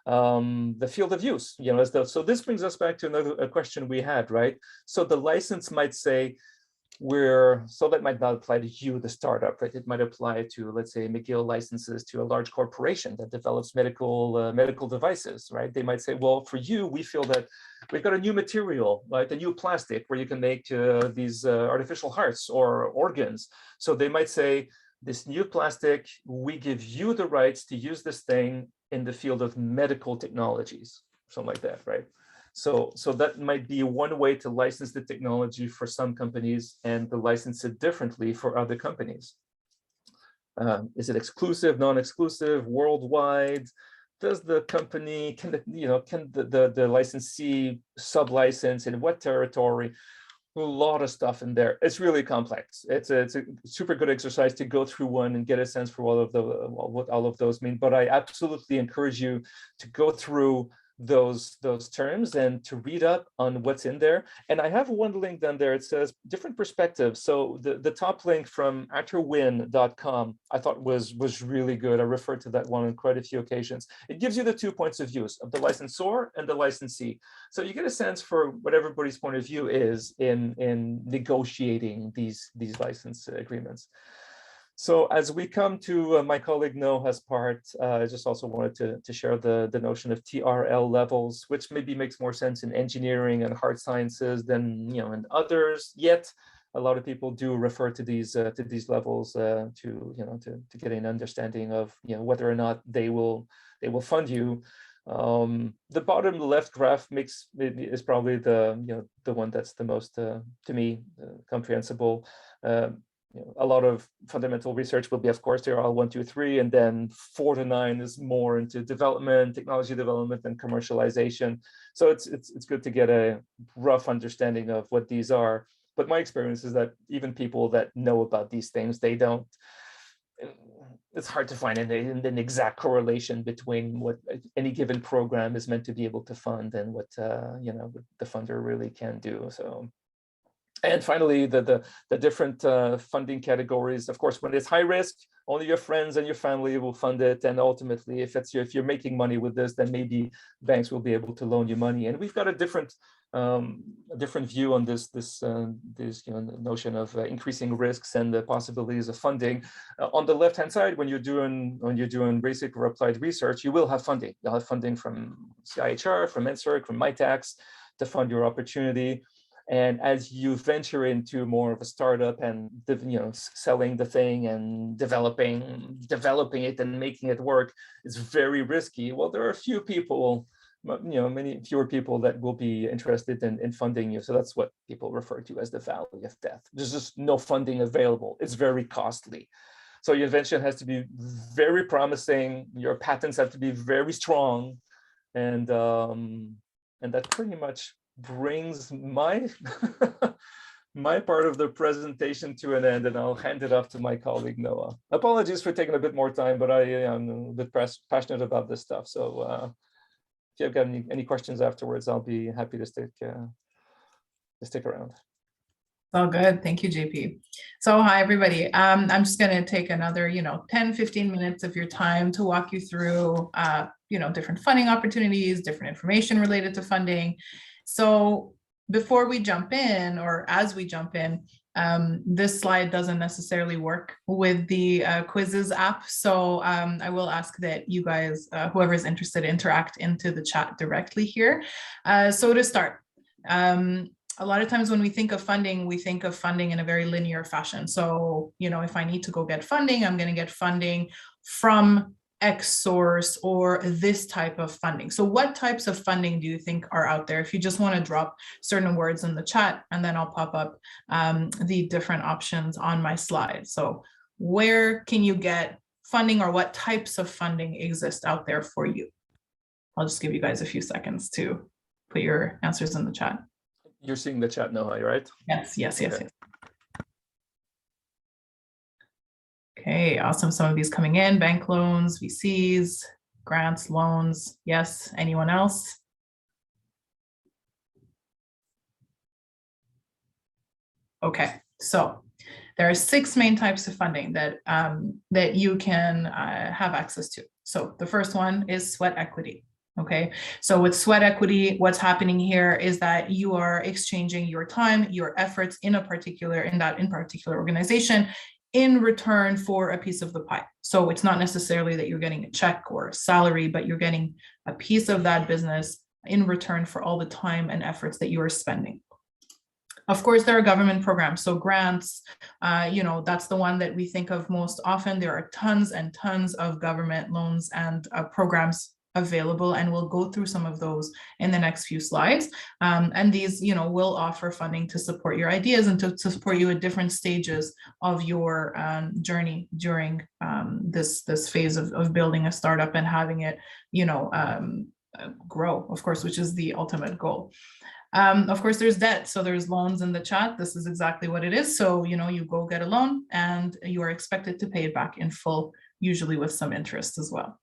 [SPEAKER 1] The field of use. So this brings us back to another question we had, right? So the license might say, so that might not apply to you, the startup, right? It might apply to, let's say, McGill licenses to a large corporation that develops medical devices, right? They might say, well, for you, we feel that we've got a new material, like a new plastic where you can make these artificial hearts or organs. So they might say, this new plastic, we give you the rights to use this thing in the field of medical technologies, something like that, right? So that might be one way to license the technology for some companies and to license it differently for other companies. Is it exclusive, non-exclusive, worldwide? Does the company, can the licensee sub-license in what territory? A lot of stuff in there. It's really complex. It's a super good exercise to go through one and get a sense for what all of those mean. But I absolutely encourage you to go through those terms and to read up on what's in there. And I have one link down there. It says different perspectives. So the top link from actorwin.com I thought was really good. I referred to that one on quite a few occasions. It gives you the 2 points of view of the licensor and the licensee. So you get a sense for what everybody's point of view is in negotiating these license agreements. So as we come to my colleague Noha's part, I just also wanted to share the notion of TRL levels, which maybe makes more sense in engineering and hard sciences than in others. Yet a lot of people do refer to these levels to get an understanding of whether or not they will fund you. The bottom left graph is probably the one that's the most to me comprehensible. A lot of fundamental research will be, of course, TRL 1, 2, 3, and then 4 to 9 is more into development, technology development, and commercialization. So it's good to get a rough understanding of what these are. But my experience is that even people that know about these things, they don't. It's hard to find an exact correlation between what any given program is meant to be able to fund and what the funder really can do. So. And finally, the different funding categories. Of course, when it's high risk, only your friends and your family will fund it. And ultimately, if you're making money with this, then maybe banks will be able to loan you money. And we've got a different view on this notion of increasing risks and the possibilities of funding. On the left-hand side, when you're doing basic or applied research, you will have funding. You'll have funding from CIHR, from Ncert, from Mytacs to fund your opportunity. And as you venture into more of a startup and selling the thing and developing it and making it work, it's very risky. Well, there are a few people, many fewer people that will be interested in funding you. So that's what people refer to as the valley of death. There's just no funding available. It's very costly. So your invention has to be very promising. Your patents have to be very strong, and that pretty much brings my my part of the presentation to an end, and I'll hand it off to my colleague Noha. Apologies for taking a bit more time, but I am a bit passionate about this stuff. So if you've got any questions afterwards, I'll be happy to stick around.
[SPEAKER 2] All good. Thank you, JP. So hi, everybody. I'm just going to take another, 10, 15 minutes of your time to walk you through, different funding opportunities, different information related to funding. So before we jump in, or as we jump in, this slide doesn't necessarily work with the quizzes app. So I will ask that you guys, whoever is interested, interact into the chat directly here. So to start, a lot of times when we think of funding in a very linear fashion. So, if I need to go get funding, I'm going to get funding from X source or this type of funding. So what types of funding do you think are out there? If you just want to drop certain words in the chat, and then I'll pop up the different options on my slide. So where can you get funding, or what types of funding exist out there for you? I'll just give you guys a few seconds to put your answers in the chat.
[SPEAKER 1] You're seeing the chat, Noha, right?
[SPEAKER 2] Yes. Okay, awesome. Some of these coming in, bank loans, VCs, grants, loans. Yes, anyone else? Okay, so there are 6 main types of funding that, that you can have access to. So the first one is sweat equity. Okay, so with sweat equity, what's happening here is that you are exchanging your time, your efforts in a particular, in particular organization in return for a piece of the pie. So it's not necessarily that you're getting a check or a salary, but you're getting a piece of that business in return for all the time and efforts that you are spending. Of course, there are government programs, so grants, that's the one that we think of most often. There are tons and tons of government loans and programs available, and we'll go through some of those in the next few slides. And these, will offer funding to support your ideas and to support you at different stages of your journey during this phase of building a startup and having it, grow, of course, which is the ultimate goal. Of course, there's debt. So there's loans in the chat. This is exactly what it is. So, you go get a loan and you are expected to pay it back in full, usually with some interest as well.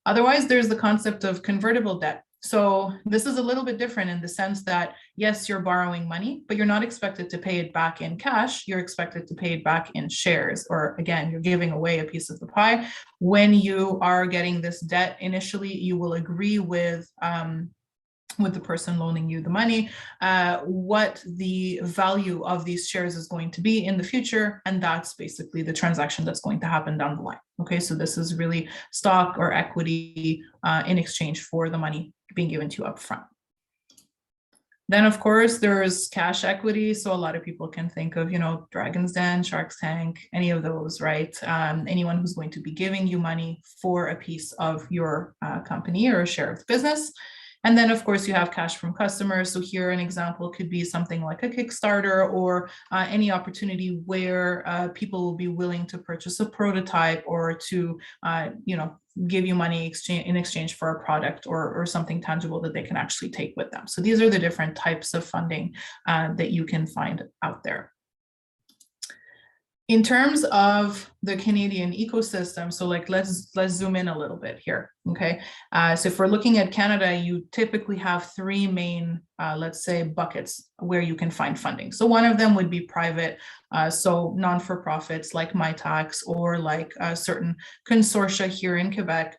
[SPEAKER 2] Otherwise, there's the concept of convertible debt. So this is a little bit different in the sense that, yes, you're borrowing money, but you're not expected to pay it back in cash. You're expected to pay it back in shares, or again, you're giving away a piece of the pie. When you are getting this debt, initially, you will agree with the person loaning you the money, what the value of these shares is going to be in the future. And that's basically the transaction that's going to happen down the line. Okay, so this is really stock or equity in exchange for the money being given to you up front. Then, of course, there's cash equity. So a lot of people can think of, Dragon's Den, Shark's Tank, any of those, right? Anyone who's going to be giving you money for a piece of your company or a share of the business. And then, of course, you have cash from customers. So here an example could be something like a Kickstarter or any opportunity where people will be willing to purchase a prototype or to, give you money in exchange for a product or something tangible that they can actually take with them. So these are the different types of funding that you can find out there. In terms of the Canadian ecosystem, so let's zoom in a little bit here, okay? So if we're looking at Canada, you typically have 3 main, let's say, buckets where you can find funding. So one of them would be private, so non-for-profits like Mytacs or like certain consortia here in Quebec.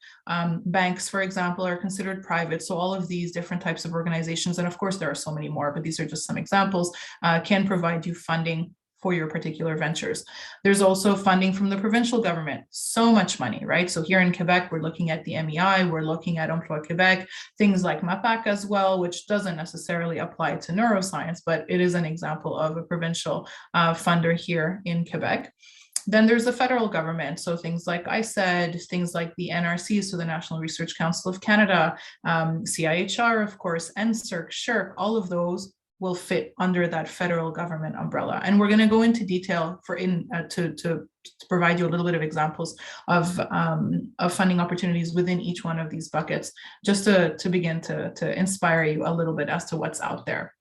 [SPEAKER 2] Banks, for example, are considered private. So all of these different types of organizations, and of course there are so many more, but these are just some examples, can provide you funding for your particular ventures. There's also funding from the provincial government, so much money, right? So here in Quebec, we're looking at the MEI, we're looking at Emploi Quebec, things like MAPAC as well, which doesn't necessarily apply to neuroscience, but it is an example of a provincial funder here in Quebec. Then there's the federal government. So things like I said, things like the NRC, so the National Research Council of Canada, CIHR, of course, Ncert, SSHRC, all of those will fit under that federal government umbrella. And we're going to go into detail to provide you a little bit of examples of funding opportunities within each one of these buckets, just to begin to inspire you a little bit as to what's out there.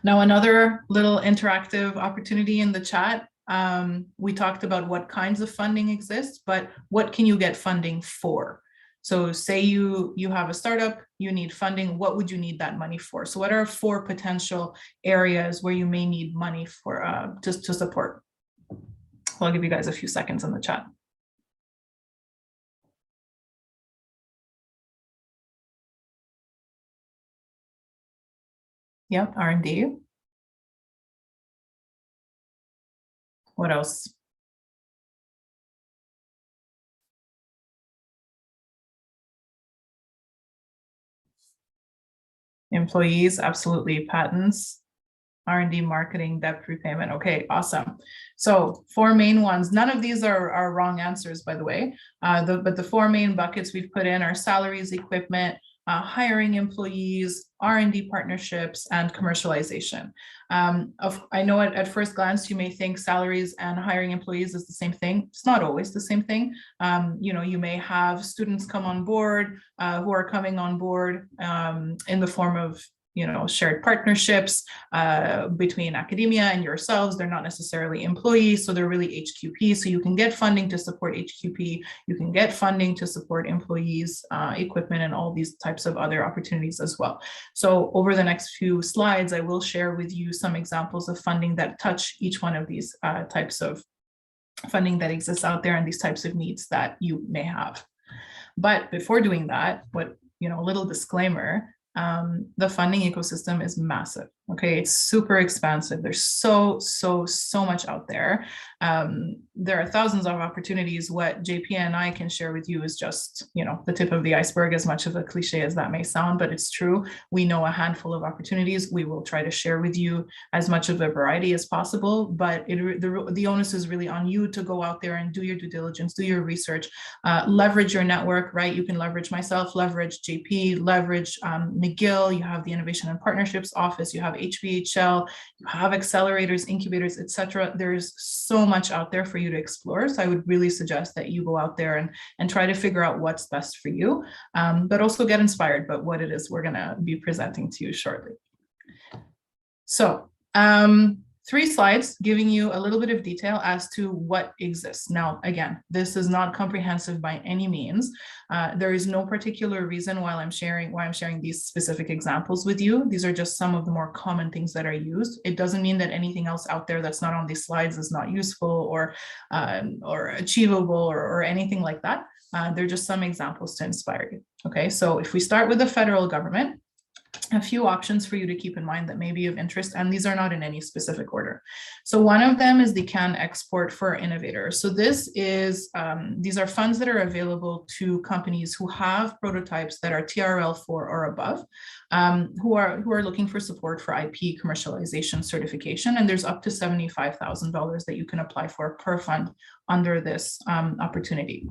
[SPEAKER 2] Now, another little interactive opportunity in the chat. We talked about what kinds of funding exist, but what can you get funding for? So say you have a startup, you need funding, what would you need that money for? So what are 4 potential areas where you may need money for just to support? So I'll give you guys a few seconds in the chat. Yep, R&D. What else? Employees, absolutely. Patents, R&D, marketing, debt repayment. Okay, awesome. So 4 main ones. None of these are wrong answers, by the way. But the 4 main buckets we've put in are salaries, equipment, hiring employees, R&D partnerships, and commercialization. I know at first glance, you may think salaries and hiring employees is the same thing. It's not always the same thing. You may have students come on board who are coming on board in the form of shared partnerships between academia and yourselves. They're not necessarily employees, so they're really HQP. So you can get funding to support HQP. You can get funding to support employees, equipment, and all these types of other opportunities as well. So over the next few slides, I will share with you some examples of funding that touch each one of these types of funding that exists out there and these types of needs that you may have. But before doing that, a little disclaimer, the funding ecosystem is massive. Okay, it's super expansive. There's so much out there. There are thousands of opportunities. What JP and I can share with you is just, the tip of the iceberg, as much of a cliche as that may sound, but it's true. We know a handful of opportunities. We will try to share with you as much of a variety as possible, but the onus is really on you to go out there and do your due diligence, do your research, leverage your network, right? You can leverage myself, leverage JP, leverage McGill. You have the Innovation and Partnerships Office. You have HBHL, you have accelerators, incubators, etc. There's so much out there for you to explore. So I would really suggest that you go out there and try to figure out what's best for you, but also get inspired by what it is we're going to be presenting to you shortly. So 3 slides giving you a little bit of detail as to what exists. Now, again, this is not comprehensive by any means. There is no particular reason why I'm sharing these specific examples with you. These are just some of the more common things that are used. It doesn't mean that anything else out there that's not on these slides is not useful or achievable or anything like that. They're just some examples to inspire you. Okay, so if we start with the federal government, a few options for you to keep in mind that may be of interest, and these are not in any specific order. So one of them is the Can Export for Innovators. So this is, these are funds that are available to companies who have prototypes that are TRL 4 or above, who are looking for support for IP commercialization certification, and there's up to $75,000 that you can apply for per fund under this opportunity.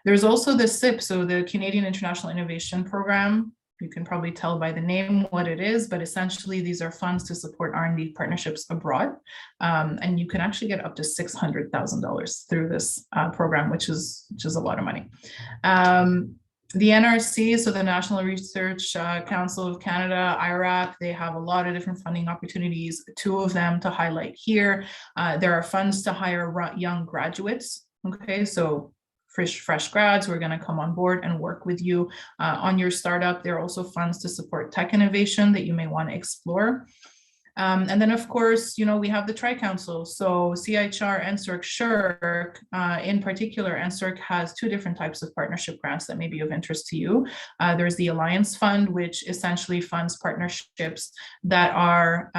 [SPEAKER 2] There's also the CIP, so the Canadian International Innovation Program. You can probably tell by the name what it is, but essentially these are funds to support R&D partnerships abroad. And you can actually get up to $600,000 through this program, which is a lot of money. The NRC, so the National Research Council of Canada, IRAC, they have a lot of different funding opportunities. 2 of them to highlight here. There are funds to hire young graduates. Okay, so fresh grads who are going to come on board and work with you on your startup. There are also funds to support tech innovation that you may want to explore. And then, of course, we have the Tri-Council. So CIHR, Ncert, SURC, in particular, Ncert has 2 different types of partnership grants that may be of interest to you. There's the Alliance Fund, which essentially funds partnerships that are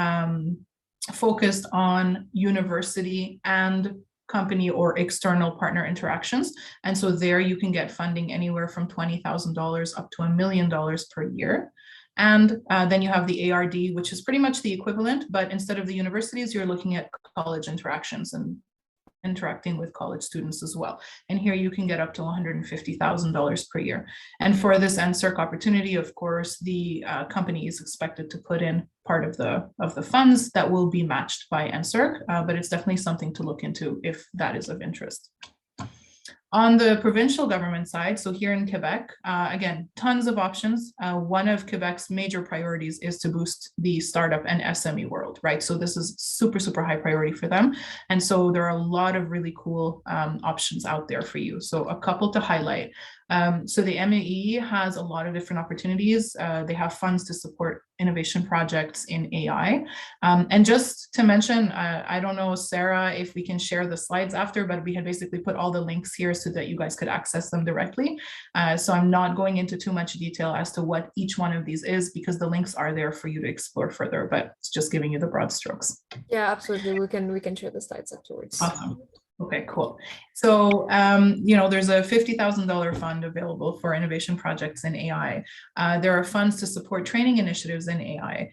[SPEAKER 2] focused on university and company or external partner interactions. And so there you can get funding anywhere from $20,000 up to $1 million per year. And then you have the ARD, which is pretty much the equivalent, but instead of the universities, you're looking at college interactions and interacting with college students as well. And here you can get up to $150,000 per year. And for this NSERC opportunity, of course, the company is expected to put in part of the funds that will be matched by NSERC, but it's definitely something to look into if that is of interest. On the provincial government side, so here in Quebec, again, tons of options. One of Quebec's major priorities is to boost the startup and SME world, right? So this is super, super high priority for them. And so there are a lot of really cool options out there for you. So a couple to highlight. So the MAE has a lot of different opportunities. They have funds to support innovation projects in AI. And just to mention, I don't know, Sarah, if we can share the slides after, but we had basically put all the links here so that you guys could access them directly. So I'm not going into too much detail as to what each one of these is, because the links are there for you to explore further, but it's just giving you the broad strokes.
[SPEAKER 3] Yeah, absolutely. We can share the slides afterwards.
[SPEAKER 2] Awesome. Okay, cool. So, there's a $50,000 fund available for innovation projects in AI. There are funds to support training initiatives in AI.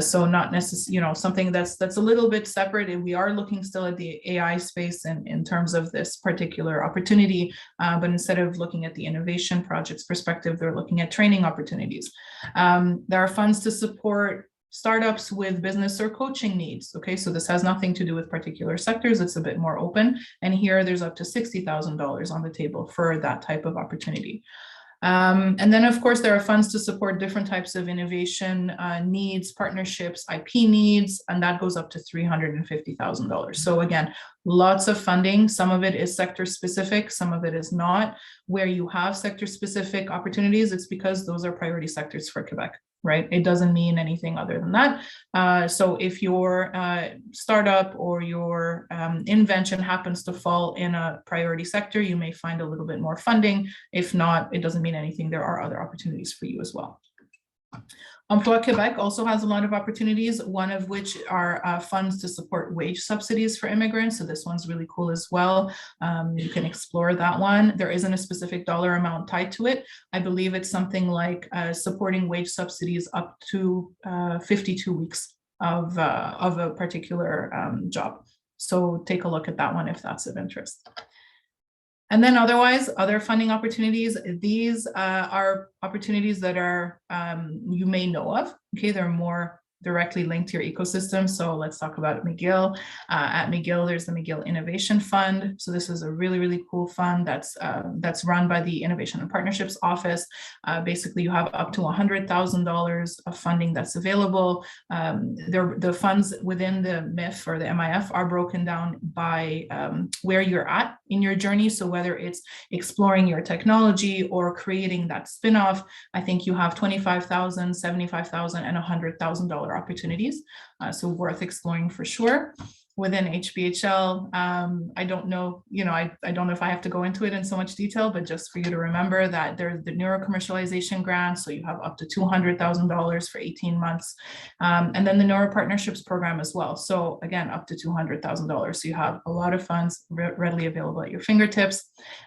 [SPEAKER 2] So not necessarily, something that's a little bit separate. And we are looking still at the AI space in terms of this particular opportunity. But instead of looking at the innovation projects perspective, they're looking at training opportunities. There are funds to support startups with business or coaching needs. Okay, so this has nothing to do with particular sectors. It's a bit more open. And here there's up to $60,000 on the table for that type of opportunity. And then, of course, there are funds to support different types of innovation needs, partnerships, IP needs, and that goes up to $350,000. So again, lots of funding. Some of it is sector specific, some of it is not. Where you have sector specific opportunities, it's because those are priority sectors for Quebec. Right? It doesn't mean anything other than that. So if your startup or your invention happens to fall in a priority sector, you may find a little bit more funding. If not, it doesn't mean anything. There are other opportunities for you as well. Emploi Quebec also has a lot of opportunities, one of which are funds to support wage subsidies for immigrants. So this one's really cool as well. You can explore that one. There isn't a specific dollar amount tied to it. I believe it's something like supporting wage subsidies up to 52 weeks of a particular job. So take a look at that one if that's of interest. And then otherwise, other funding opportunities, these are opportunities that are you may know of. Okay, they're more directly linked to your ecosystem. So let's talk about McGill. At McGill, there's the McGill Innovation Fund. So this is a really, really cool fund that's run by the Innovation and Partnerships Office. Basically, you have up to $100,000 of funding that's available. The funds within the MIF or the MIF are broken down by where you're at in your journey. So whether it's exploring your technology or creating that spin-off, I think you have $25,000, $75,000, and $100,000 opportunities. So worth exploring for sure. Within HBHL, I don't know, I don't know if I have to go into it in so much detail, but just for you to remember that there's the neuro-commercialization grant. So you have up to $200,000 for 18 months. And then the Neuro Partnerships program as well. So again, up to $200,000. So you have a lot of funds readily available at your fingertips.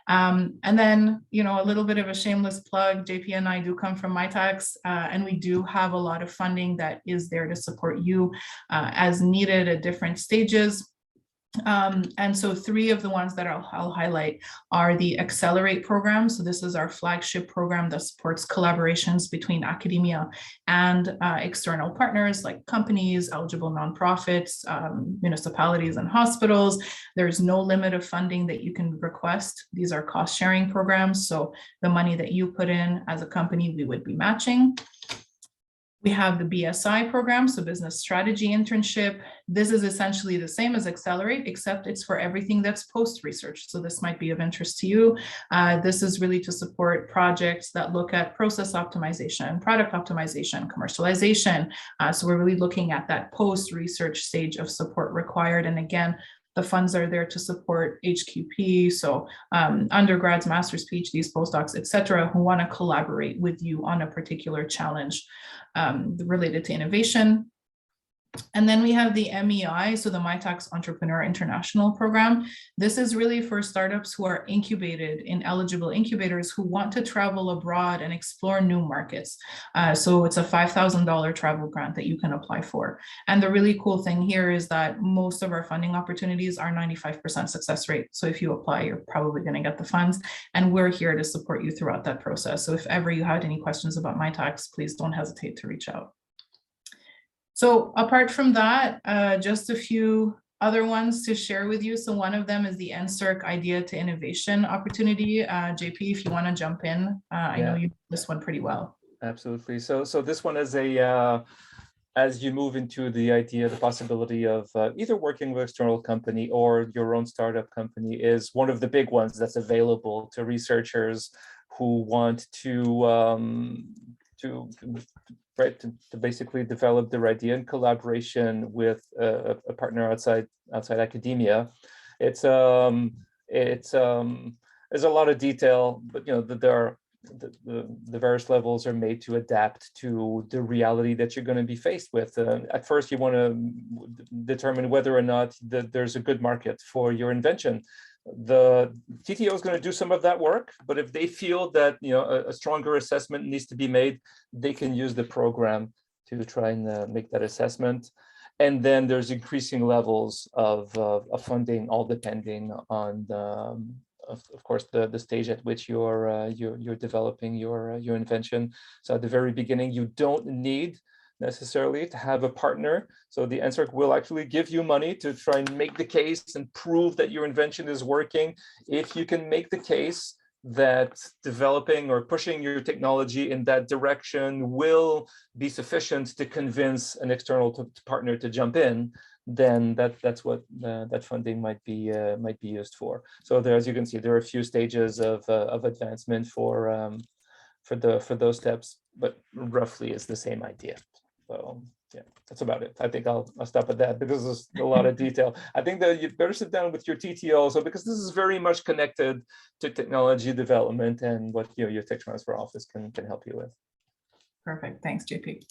[SPEAKER 2] And then, a little bit of a shameless plug, JP and I do come from Mytacs, and we do have a lot of funding that is there to support you as needed at different stages. And so three of the ones that I'll highlight are the Accelerate program. So this is our flagship program that supports collaborations between academia and external partners like companies, eligible nonprofits, municipalities, and hospitals. There's no limit of funding that you can request. These are cost sharing programs. So the money that you put in as a company, we would be matching. We have the Bsi program, so business strategy internship. This is essentially the same as Accelerate, except it's for everything that's post-research. So this might be of interest to you. This is really to support projects that look at process optimization, product optimization, commercialization. So we're really looking at that post-research stage of support required. And again, the funds are there to support HQP, so undergrads, masters, PhDs, postdocs, et cetera, who want to collaborate with you on a particular challenge related to innovation. And then we have the MEI, so the Mytacs Entrepreneur International Program. This is really for startups who are incubated in eligible incubators who want to travel abroad and explore new markets. So it's a $5,000 travel grant that you can apply for. And the really cool thing here is that most of our funding opportunities are 95% success rate. So if you apply, you're probably going to get the funds. And we're here to support you throughout that process. So if ever you had any questions about Mytacs, please don't hesitate to reach out. So apart from that, just a few other ones to share with you. So one of them is the Ncert Idea to Innovation opportunity. JP, if you want to jump in, I know you know this one pretty well.
[SPEAKER 1] Absolutely. So this one is a, as you move into the idea, the possibility of either working with external company or your own startup company is one of the big ones that's available to researchers who want to basically develop their idea in collaboration with a partner outside academia. It's there's a lot of detail, but the various levels are made to adapt to the reality that you're going to be faced with. At first, you want to determine whether or not there's a good market for your invention. The TTO is going to do some of that work, but if they feel that a stronger assessment needs to be made, they can use the program to try and make that assessment. And then there's increasing levels of funding, all depending on of course the stage at which you're developing your invention. So at the very beginning, you don't need necessarily to have a partner. So the Ncert will actually give you money to try and make the case and prove that your invention is working. If you can make the case, that developing or pushing your technology in that direction will be sufficient to convince an external partner to jump in, then that's what that funding might be used for. So there, as you can see, there are a few stages of advancement for those steps, but roughly it's the same idea. So yeah, that's about it. I think I'll stop at that because there's a lot of detail. I think that you better sit down with your TTO also, because this is very much connected to technology development and what your tech transfer office can help you with.
[SPEAKER 2] Perfect. Thanks, JP.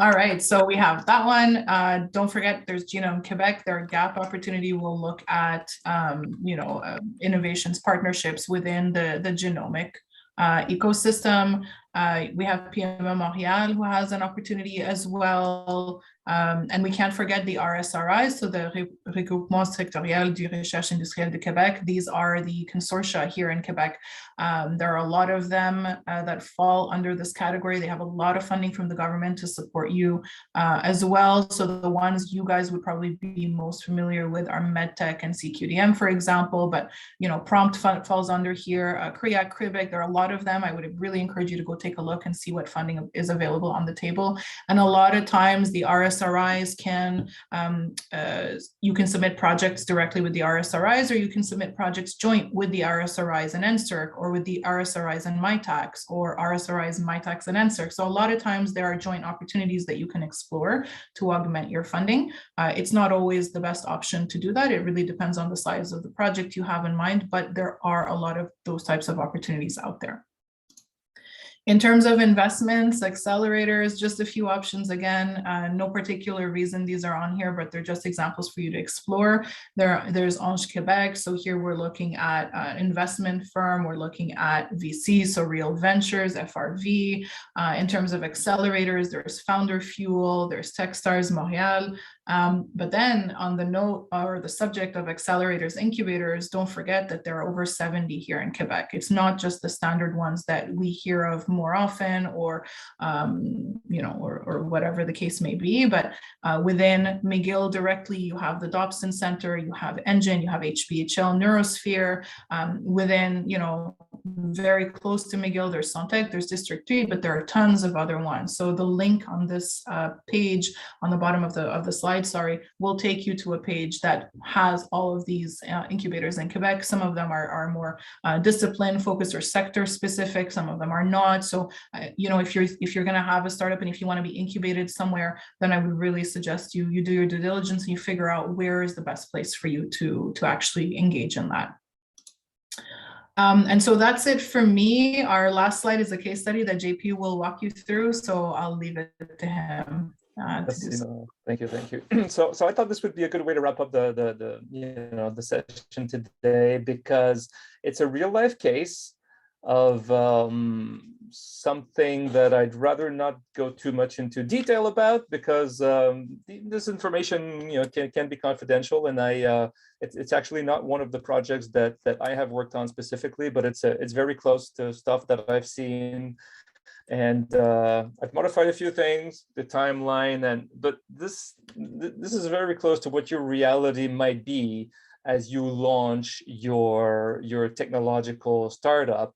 [SPEAKER 2] All right, so we have that one. Don't forget, there's Genome Quebec. Their gap opportunity will look at innovations partnerships within the genomic ecosystem. We have PME Montréal, who has an opportunity as well. And we can't forget the RSRIs, so the Regroupement Sectoriel de Recherche Industrielle de Québec. These are the consortia here in Quebec. There are a lot of them that fall under this category. They have a lot of funding from the government to support you as well. So the ones you guys would probably be most familiar with are MedTech and CQDM, for example, but Prompt falls under here, CREAC, Quebec. There are a lot of them. I would really encourage you to go take a look and see what funding is available on the table. And a lot of times the RSRIs can, you can submit projects directly with the RSRIs, or you can submit projects joint with the RSRIs and Ncert, or with the RSRIs and Mytacs, or RSRIs, Mytacs, and Ncert. So a lot of times there are joint opportunities that you can explore to augment your funding. It's not always the best option to do that. It really depends on the size of the project you have in mind, but there are a lot of those types of opportunities out there. In terms of investments, accelerators, just a few options again, no particular reason these are on here, but they're just examples for you to explore. There's Ange Quebec. So here we're looking at an investment firm. We're looking at VC, so Real Ventures, FRV. In terms of accelerators, there's Founder Fuel, there's Techstars Montréal. But then on the note or the subject of accelerators, incubators, don't forget that there are over 70 here in Quebec. It's not just the standard ones that we hear of more often, or or whatever the case may be. But within McGill directly, you have the Dobson Center, you have Engine, you have HBHL, NeuroSphere. Within, very close to McGill, there's Santec, there's District 3, but there are tons of other ones. So the link on this page on the bottom of the slide, will take you to a page that has all of these incubators in Quebec. Some of them are more discipline focused or sector specific. Some of them are not. So, if you're going to have a startup and if you want to be incubated somewhere, then I would really suggest you do your due diligence and you figure out where is the best place for you to actually engage in that. And so that's it for me. Our last slide is a case study that JP will walk you through. So I'll leave it to him.
[SPEAKER 1] Thank you. So I thought this would be a good way to wrap up the session today, because it's a real life case of something that I'd rather not go too much into detail about, because this information can be confidential, and it's actually not one of the projects that I have worked on specifically, but it's very close to stuff that I've seen. And I've modified a few things, the timeline, but this is very close to what your reality might be as you launch your technological startup.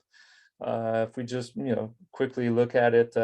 [SPEAKER 1] If we just quickly look at it,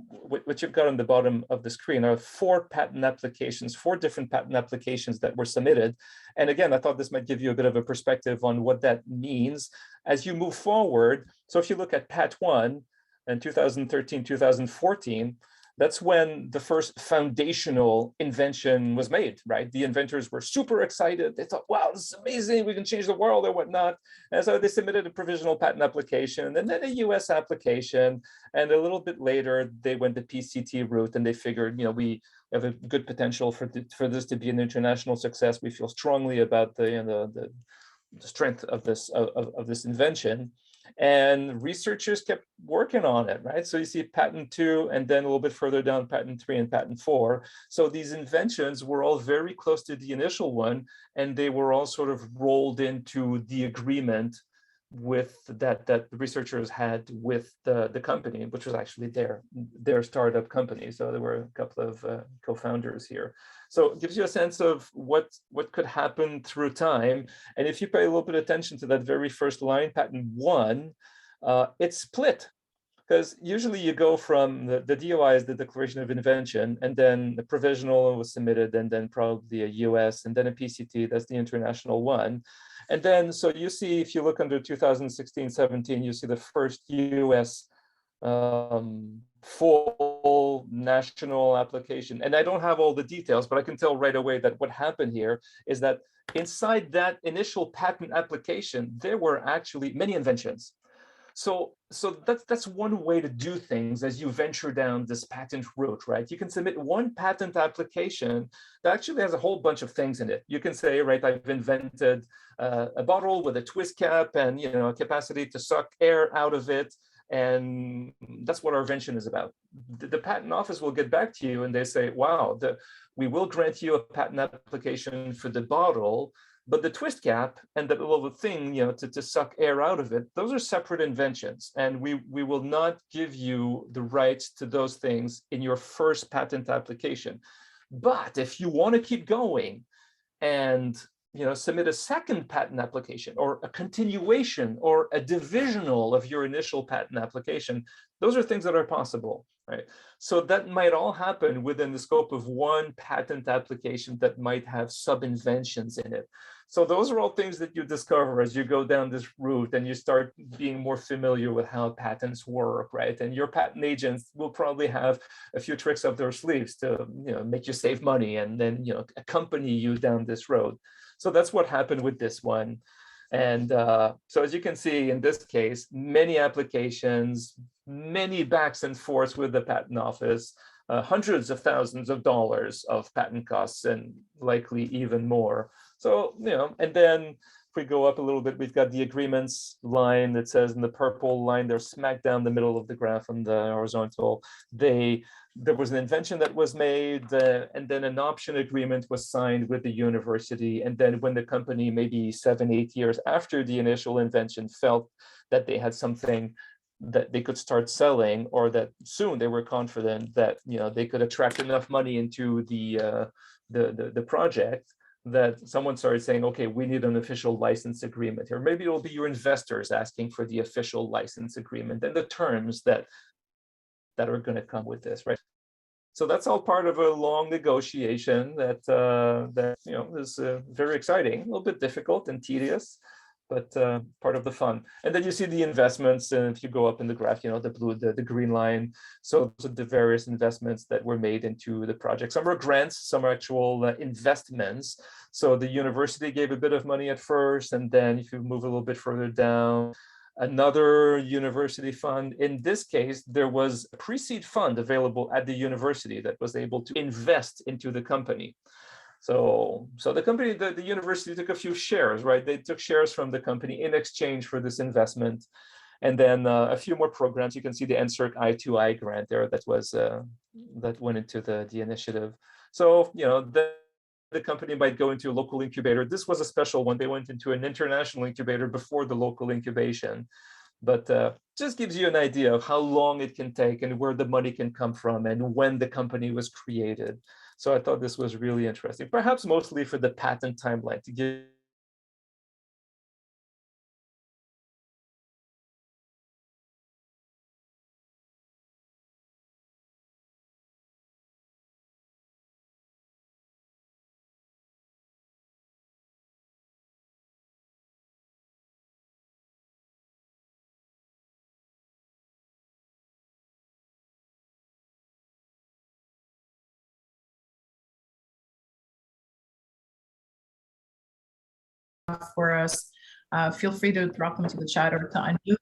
[SPEAKER 1] what you've got on the bottom of the screen are four different patent applications that were submitted. And again, I thought this might give you a bit of a perspective on what that means as you move forward. So if you look at Pat 1, in 2013, 2014, that's when the first foundational invention was made, right? The inventors were super excited. They thought, wow, this is amazing. We can change the world or whatnot. And so they submitted a provisional patent application and then a US application. And a little bit later, they went the PCT route, and they figured, we have a good potential for this to be an international success. We feel strongly about the strength of this invention. And researchers kept working on it, right? So you see patent 2, and then a little bit further down, patent 3 and patent 4. So these inventions were all very close to the initial one, and they were all sort of rolled into the agreement with that the researchers had with the company, which was actually their startup company. So there were a couple of co-founders here. So it gives you a sense of what could happen through time. And if you pay a little bit of attention to that very first line, patent 1, it's split. Because usually you go from the DOI is the Declaration of Invention, and then the provisional was submitted, and then probably a US, and then a PCT, that's the international one. And then, so you see, if you look under 2016-17, you see the first US full national application. And I don't have all the details, but I can tell right away that what happened here is that inside that initial patent application, there were actually many inventions. So that's one way to do things as you venture down this patent route, right? You can submit one patent application that actually has a whole bunch of things in it. You can say, right, I've invented a bottle with a twist cap and, you know, a capacity to suck air out of it. And that's what our invention is about. The patent office will get back to you and they say, wow, we will grant you a patent application for the bottle, but the twist cap and that little thing, you know, to suck air out of it, those are separate inventions. And we will not give you the rights to those things in your first patent application. But if you want to keep going and, you know, submit a second patent application or a continuation or a divisional of your initial patent application, those are things that are possible, right? So that might all happen within the scope of one patent application that might have sub-inventions in it. So those are all things that you discover as you go down this route and you start being more familiar with how patents work, right? And your patent agents will probably have a few tricks up their sleeves to, you know, make you save money and then, you know, accompany you down this road. So that's what happened with this one. And so as you can see in this case, many applications, many backs and forths with the patent office, hundreds of thousands of dollars of patent costs and likely even more. So, you know, and then if we go up a little bit, we've got the agreements line that says in the purple line, they're smack down the middle of the graph on the horizontal. There was an invention that was made and then an option agreement was signed with the university. And then when the company, maybe 7-8 years after the initial invention, felt that they had something that they could start selling, or that soon they were confident that, you know, they could attract enough money into the project, that someone started saying, okay, we need an official license agreement here. Maybe it'll be your investors asking for the official license agreement and the terms that are going to come with this, right? So that's all part of a long negotiation that you know, is very exciting, a little bit difficult and tedious, but part of the fun. And then you see the investments, and if you go up in the graph, you know, the blue, the green line. So the various investments that were made into the project. Some are grants, some are actual investments. So the university gave a bit of money at first, and then if you move a little bit further down, another university fund. In this case, there was a pre-seed fund available at the university that was able to invest into the company. So the company, the university took a few shares, right? They took shares from the company in exchange for this investment. And then a few more programs. You can see the Ncert I2I grant there that was that went into the initiative. So, you know, the company might go into a local incubator. This was a special one. They went into an international incubator before the local incubation. But just gives you an idea of how long it can take and where the money can come from and when the company was created. So I thought this was really interesting, perhaps mostly for the patent timeline to give
[SPEAKER 2] for us. Feel free to drop them to the chat or to unmute.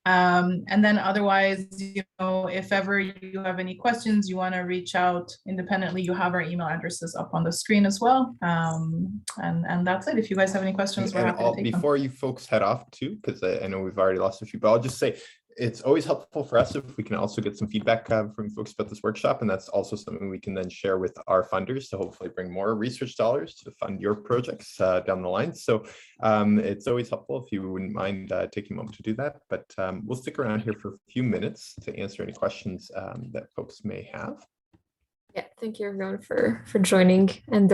[SPEAKER 2] And then otherwise, you know, if ever you have any questions, you want to reach out independently, you have our email addresses up on the screen as well. And that's it. If you guys have any questions, we're happy to take them.
[SPEAKER 4] Before you folks head off too, because I know we've already lost a few, but I'll just say, it's always helpful for us if we can also get some feedback from folks about this workshop, and that's also something we can then share with our funders to hopefully bring more research dollars to fund your projects down the line. So it's always helpful if you wouldn't mind taking a moment to do that, but we'll stick around here for a few minutes to answer any questions that folks may have.
[SPEAKER 3] Yeah, thank you everyone for joining, and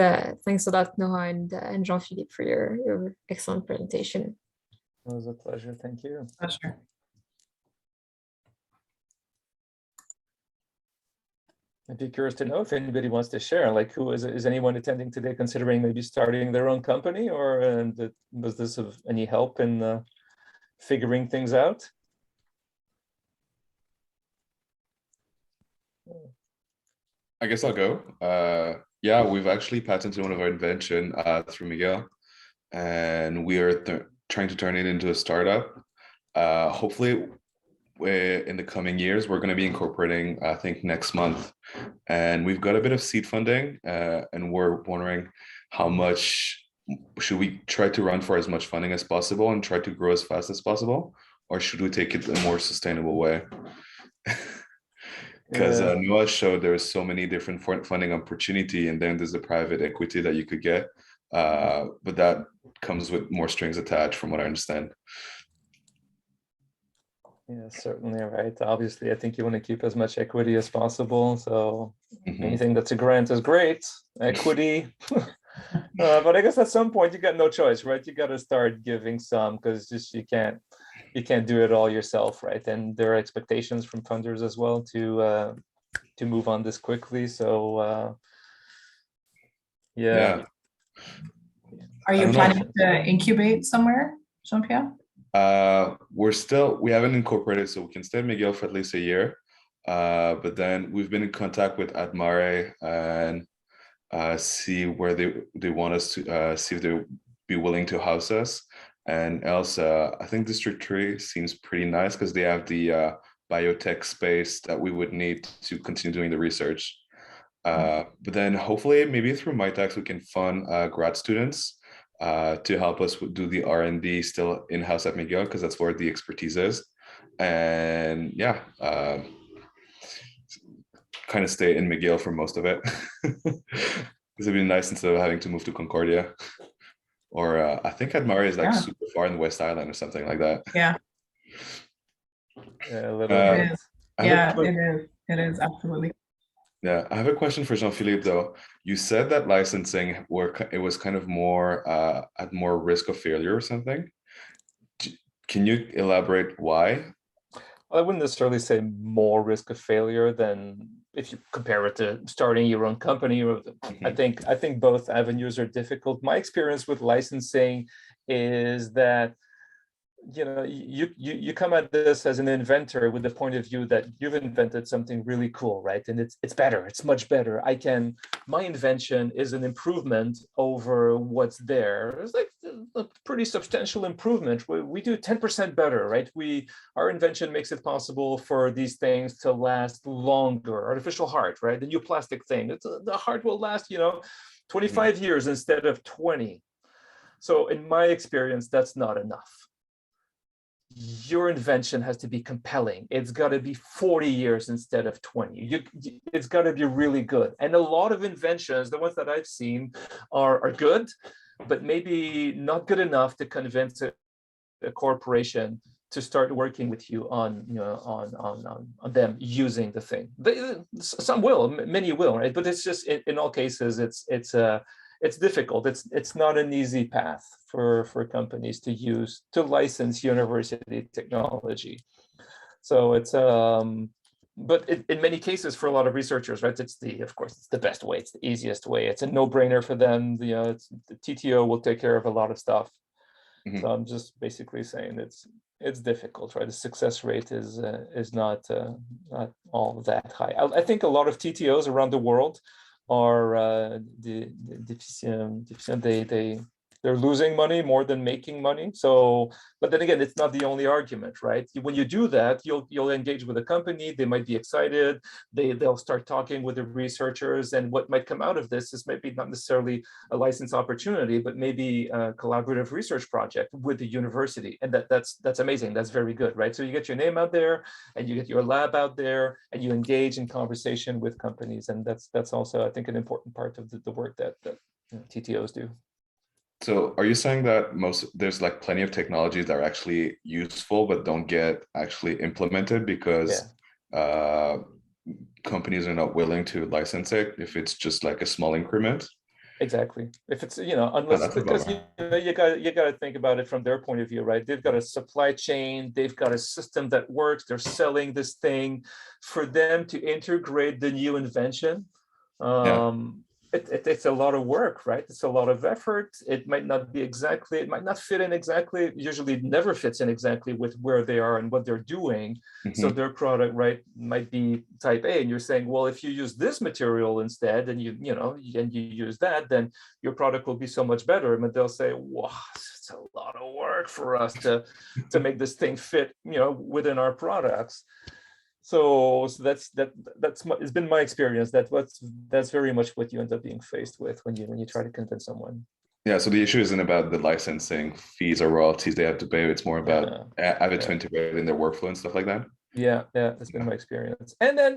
[SPEAKER 3] thanks a lot, Noha and Jean-Philippe, for your excellent presentation.
[SPEAKER 1] It was a pleasure. Thank you.
[SPEAKER 2] Pleasure.
[SPEAKER 1] I'd be curious to know if anybody wants to share, like who is anyone attending today considering maybe starting their own company, or was this of any help in figuring things out?
[SPEAKER 5] I guess I'll go. Yeah, we've actually patented one of our invention through McGill, and we are trying to turn it into a startup. Hopefully, in the coming years, we're going to be incorporating, I think, next month. And we've got a bit of seed funding, and we're wondering how much should we try to run for as much funding as possible and try to grow as fast as possible, or should we take it a more sustainable way? Because Noha showed there's so many different funding opportunity, and then there's the private equity that you could get, but that comes with more strings attached, from what I understand.
[SPEAKER 1] Yeah, certainly, right. Obviously, I think you want to keep as much equity as possible. So anything that's a grant is great. Equity. But I guess at some point you got no choice, right? You got to start giving some, because just you can't do it all yourself, right? And there are expectations from funders as well to move on this quickly. So yeah.
[SPEAKER 2] Are you planning to incubate somewhere, Jean-Pierre?
[SPEAKER 5] We haven't incorporated, so we can stay at McGill for at least a year. But then we've been in contact with Admare and see where they want us to see if they'll be willing to house us. And else, I think District 3 seems pretty nice because they have the biotech space that we would need to continue doing the research. But then hopefully maybe through Mytacs we can fund grad students to help us do the R&D still in-house at McGill, because that's where the expertise is. And yeah, kind of stay in McGill for most of it. This would be nice instead of having to move to Concordia. Or I think Admare is like super far in the West Island or something like that.
[SPEAKER 2] Yeah.
[SPEAKER 1] Yeah, a little bit.
[SPEAKER 2] It is absolutely.
[SPEAKER 5] Yeah, I have a question for Jean-Philippe though. You said that licensing it was kind of more at more risk of failure or something. Can you elaborate why?
[SPEAKER 1] I wouldn't necessarily say more risk of failure than if you compare it to starting your own company. I think both avenues are difficult. My experience with licensing is that you come at this as an inventor with the point of view that you've invented something really cool, right? And it's better, it's much better. My invention is an improvement over what's there. It's like a pretty substantial improvement. We do 10% better, right? Our invention makes it possible for these things to last longer. Artificial heart, right? The new plastic thing. The heart will last, 25 years instead of 20. So in my experience, that's not enough. Your invention has to be compelling. It's got to be 40 years instead of 20. It's got to be really good. And a lot of inventions, the ones that I've seen, are good, but maybe not good enough to convince a corporation to start working with you on them using the thing. Some will, many will, right? But it's just in all cases, it's difficult. It's not an easy path for companies to license university technology. So it's but in many cases for a lot of researchers, right? Of course it's the best way. It's the easiest way. It's a no-brainer for them. The TTO will take care of a lot of stuff. So I'm just basically saying it's difficult, right? The success rate is not all that high. I think a lot of TTOs around the world are they're losing money more than making money. So, but then again, it's not the only argument, right? When you do that, you'll engage with a company. They might be excited. They'll start talking with the researchers, and what might come out of this is maybe not necessarily a license opportunity, but maybe a collaborative research project with the university, and that's amazing. That's very good, right? So you get your name out there, and you get your lab out there, and you engage in conversation with companies, and that's also, I think, an important part of the work that TTOs do.
[SPEAKER 5] So are you saying that there's like plenty of technologies that are actually useful but don't get actually implemented because companies are not willing to license it if it's just like a small increment.
[SPEAKER 1] Exactly. If it's,
[SPEAKER 5] Oh,
[SPEAKER 1] unless,
[SPEAKER 5] that's a
[SPEAKER 1] because
[SPEAKER 5] bummer.
[SPEAKER 1] you got to think about it from their point of view, right? They've got a supply chain, they've got a system that works, they're selling this thing. For them to integrate the new invention,
[SPEAKER 5] Yeah.
[SPEAKER 1] it's a lot of work, right? It's a lot of effort. It might not fit in exactly, usually it never fits in exactly with where they are and what they're doing. So
[SPEAKER 5] Mhm.
[SPEAKER 1] their product, right, might be type A, and you're saying, well, if you use this material instead, and you use that, then your product will be so much better. But they'll say, wow, it's a lot of work for us to make this thing fit, within our products. So it's been my experience. That's very much what you end up being faced with when you try to convince someone.
[SPEAKER 5] Yeah, so the issue isn't about the licensing fees or royalties they have to pay. It's more about having to integrate in their workflow and stuff like that.
[SPEAKER 1] Yeah, that's been my experience. And then,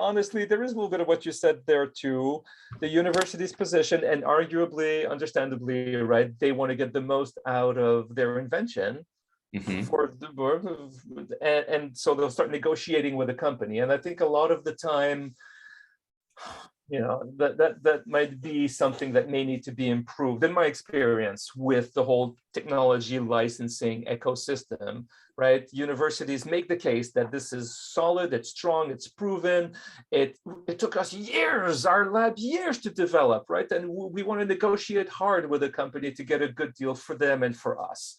[SPEAKER 1] honestly, there is a little bit of what you said there too. The university's position, and arguably, understandably, right, they want to get the most out of their invention.
[SPEAKER 5] Mhm.
[SPEAKER 1] And so they'll start negotiating with the company. And I think a lot of the time, that might be something that may need to be improved in my experience with the whole technology licensing ecosystem, right? Universities make the case that this is solid, it's strong, it's proven. It took us years, our lab years to develop, right? And we want to negotiate hard with a company to get a good deal for them and for us.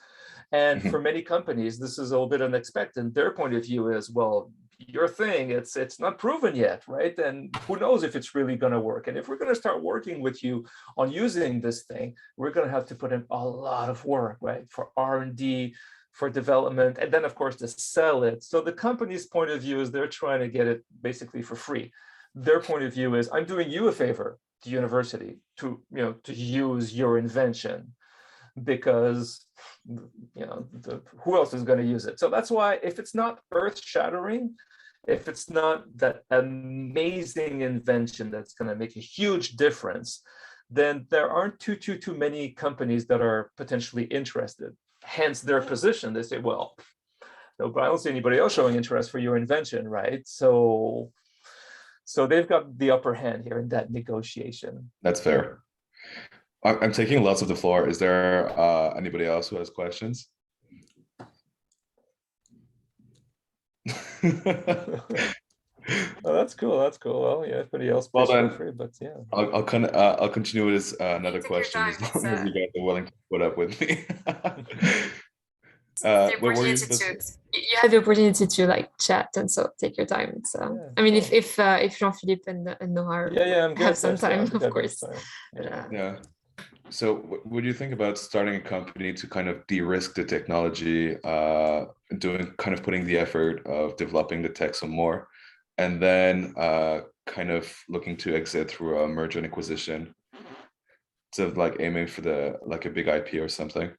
[SPEAKER 1] And for many companies, this is a little bit unexpected. Their point of view is, well, your thing, it's not proven yet, right? And who knows if it's really going to work. And if we're going to start working with you on using this thing, we're going to have to put in a lot of work, right? For R&D, for development, and then of course to sell it. So the company's point of view is they're trying to get it basically for free. Their point of view is, I'm doing you a favor, the university, to use your invention, because who else is going to use it? So that's why, if it's not earth-shattering, if it's not that amazing invention that's going to make a huge difference, then there aren't too many companies that are potentially interested. Hence their position. They say, well, no, but I don't see anybody else showing interest for your invention, right? So they've got the upper hand here in that negotiation.
[SPEAKER 5] That's fair. I'm taking lots of the floor. Is there anybody else who has questions?
[SPEAKER 1] Oh, that's cool. That's cool. Well, yeah, if anybody else,
[SPEAKER 5] Well,
[SPEAKER 1] please feel
[SPEAKER 5] then,
[SPEAKER 1] free. But yeah,
[SPEAKER 5] I'll continue with this another
[SPEAKER 3] Take your
[SPEAKER 5] question,
[SPEAKER 3] time.
[SPEAKER 5] as long
[SPEAKER 3] It's,
[SPEAKER 5] as you guys are willing to put up with me.
[SPEAKER 3] the
[SPEAKER 5] What were you
[SPEAKER 3] opportunity
[SPEAKER 5] supposed to-
[SPEAKER 3] you have the opportunity to like chat, and so take your time. It's
[SPEAKER 1] Yeah,
[SPEAKER 3] I mean,
[SPEAKER 1] cool.
[SPEAKER 3] if Jean-Philippe and Noha
[SPEAKER 1] I'm good.
[SPEAKER 3] have some time,
[SPEAKER 1] I think
[SPEAKER 3] of
[SPEAKER 1] I've got
[SPEAKER 3] course.
[SPEAKER 1] time.
[SPEAKER 3] But,
[SPEAKER 5] Yeah. So what do you think about starting a company to kind of de-risk the technology, putting the effort of developing the tech some more, and then kind of looking to exit through a merger and acquisition, instead of like aiming for a big IP or something?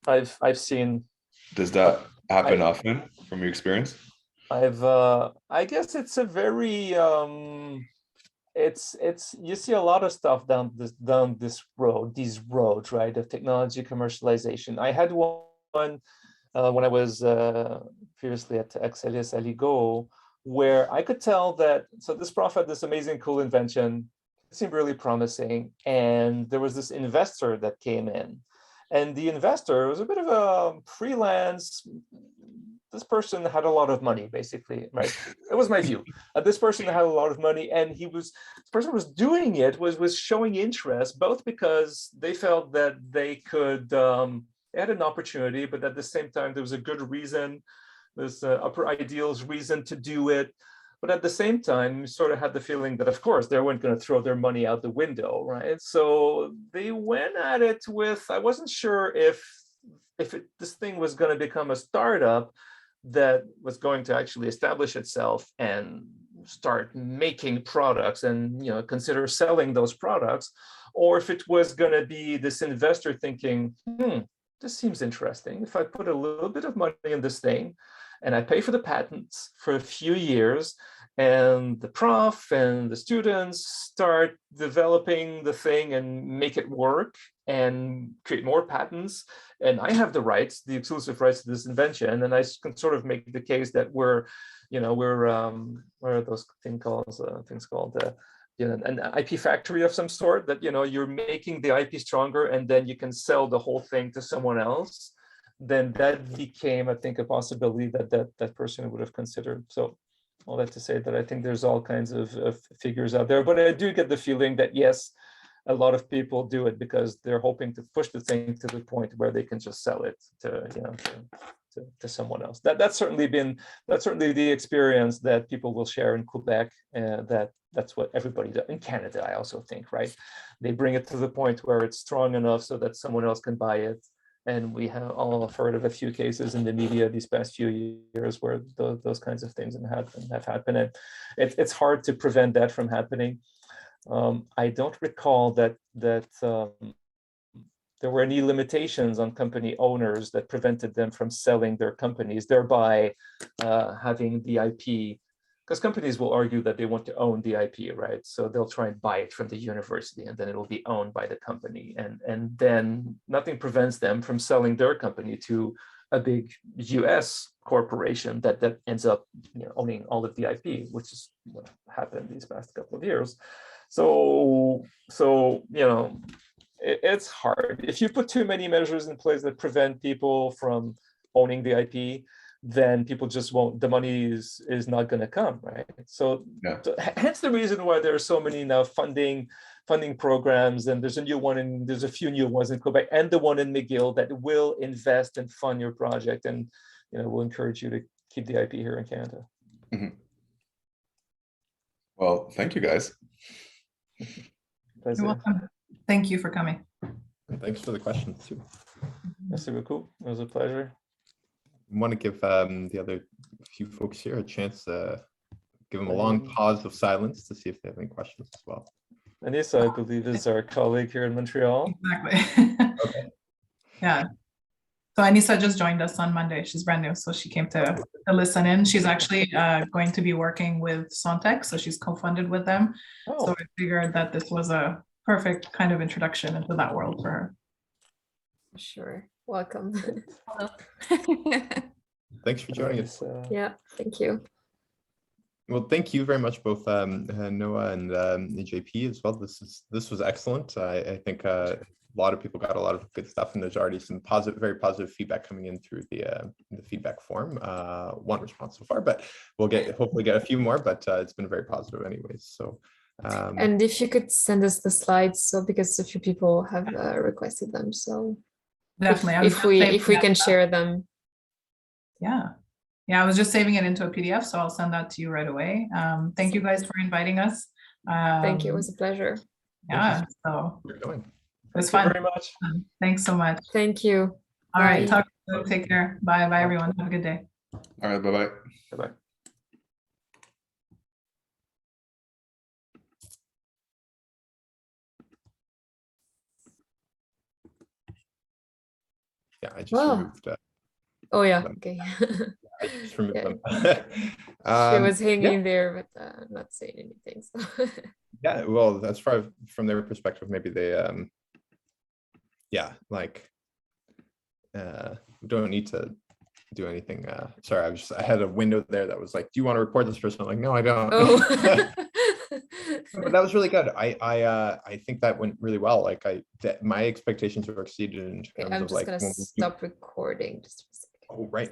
[SPEAKER 1] I've seen.
[SPEAKER 5] Does that happen often from your experience?
[SPEAKER 1] I guess it's a very it's you see a lot of stuff down this road, these roads, right, of technology commercialization. I had one when I was previously at Excelis Aligo, where I could tell that, so this prof had this amazing cool invention, it seemed really promising, and there was this investor that came in, and the investor was a bit of a freelance. This person had a lot of money, basically, right? It was my view. This person had a lot of money, and this person was doing it, was showing interest, both because they felt that they could, they had an opportunity, but at the same time, there was a good reason, this upper ideals reason to do it. But at the same time, you sort of had the feeling that, of course, they weren't going to throw their money out the window, right? So they went at it with, I wasn't sure if this thing was going to become a startup that was going to actually establish itself and start making products and consider selling those products, or if it was going to be this investor thinking, this seems interesting. If I put a little bit of money in this thing and I pay for the patents for a few years, and the prof and the students start developing the thing and make it work, and create more patents, and I have the rights, the exclusive rights to this invention, and I can sort of make the case that we're what are those things called an IP factory of some sort, that you're making the IP stronger, and then you can sell the whole thing to someone else. Then that became, I think, a possibility that person would have considered. So all that to say that I think there's all kinds of figures out there, but I do get the feeling that yes, a lot of people do it because they're hoping to push the thing to the point where they can just sell it to someone else. That's certainly the experience that people will share in Quebec. That's what everybody does in Canada. I also think, right? They bring it to the point where it's strong enough so that someone else can buy it. And we have all heard of a few cases in the media these past few years where those kinds of things have happened. And it's hard to prevent that from happening. I don't recall that there were any limitations on company owners that prevented them from selling their companies, thereby having the IP. Because companies will argue that they want to own the IP, right? So they'll try and buy it from the university, and then it'll be owned by the company. And then nothing prevents them from selling their company to a big US corporation that ends up owning all of the IP, which is what happened these past couple of years. So it's hard. If you put too many measures in place that prevent people from owning the IP, then people just won't, the money is not going to come, right? So, so hence the reason why there are so many now funding programs, and there's a few new ones in Quebec and the one in McGill that will invest and fund your project, and will encourage you to keep the IP here in Canada.
[SPEAKER 5] Mm-hmm. Well, thank you guys.
[SPEAKER 2] You're welcome. Thank you for coming.
[SPEAKER 4] Thanks for the questions too.
[SPEAKER 1] Merci beaucoup. It was a pleasure.
[SPEAKER 4] I want to give the other few folks here a chance to give them a long pause of silence to see if they have any questions as well.
[SPEAKER 1] Anissa, I believe, is our colleague here in Montreal.
[SPEAKER 2] Exactly. Okay. Yeah. So Anissa just joined us on Monday. She's brand new, so she came to listen in. She's actually going to be working with Sontex, so she's co-funded with them. Oh. So I figured that this was a perfect kind of introduction into that world for her.
[SPEAKER 3] Sure. Welcome.
[SPEAKER 2] Hello.
[SPEAKER 4] Thanks for joining us.
[SPEAKER 3] Yeah, thank you.
[SPEAKER 4] Well, thank you very much, both Noha and JP as well. This was excellent. I think a lot of people got a lot of good stuff, and there's already some very positive feedback coming in through the feedback form. One response so far, but we'll hopefully get a few more. But it's been very positive, anyways. So.
[SPEAKER 3] And if you could send us the slides, so because a few people have requested them, so.
[SPEAKER 2] Definitely.
[SPEAKER 3] If we can share them.
[SPEAKER 2] Yeah. I was just saving it into a PDF, so I'll send that to you right away. Thank you guys for inviting us.
[SPEAKER 3] Thank you. It was a pleasure.
[SPEAKER 2] Yeah. So
[SPEAKER 4] you're going.
[SPEAKER 2] It was fun.
[SPEAKER 1] Thank you very much.
[SPEAKER 2] Thanks so much.
[SPEAKER 3] Thank you.
[SPEAKER 2] All right. Talk to you. Take care. Bye. Bye, everyone. Have a good day.
[SPEAKER 5] All right. Bye-bye.
[SPEAKER 1] Bye-bye.
[SPEAKER 4] Yeah, I just removed.
[SPEAKER 3] Oh yeah, okay.
[SPEAKER 4] I just removed them.
[SPEAKER 3] She was hanging there, but not saying anything. So.
[SPEAKER 4] Yeah, well, that's from their perspective. Maybe they, we don't need to do anything. Sorry, I had a window there that was like, "Do you want to report this person?" I'm like, "No, I don't."
[SPEAKER 3] Oh.
[SPEAKER 4] But that was really good. I think that went really well. Like my expectations were exceeded in terms
[SPEAKER 3] I'm
[SPEAKER 4] of
[SPEAKER 3] just
[SPEAKER 4] like.
[SPEAKER 3] Gonna stop recording. Just a second.
[SPEAKER 4] Oh right.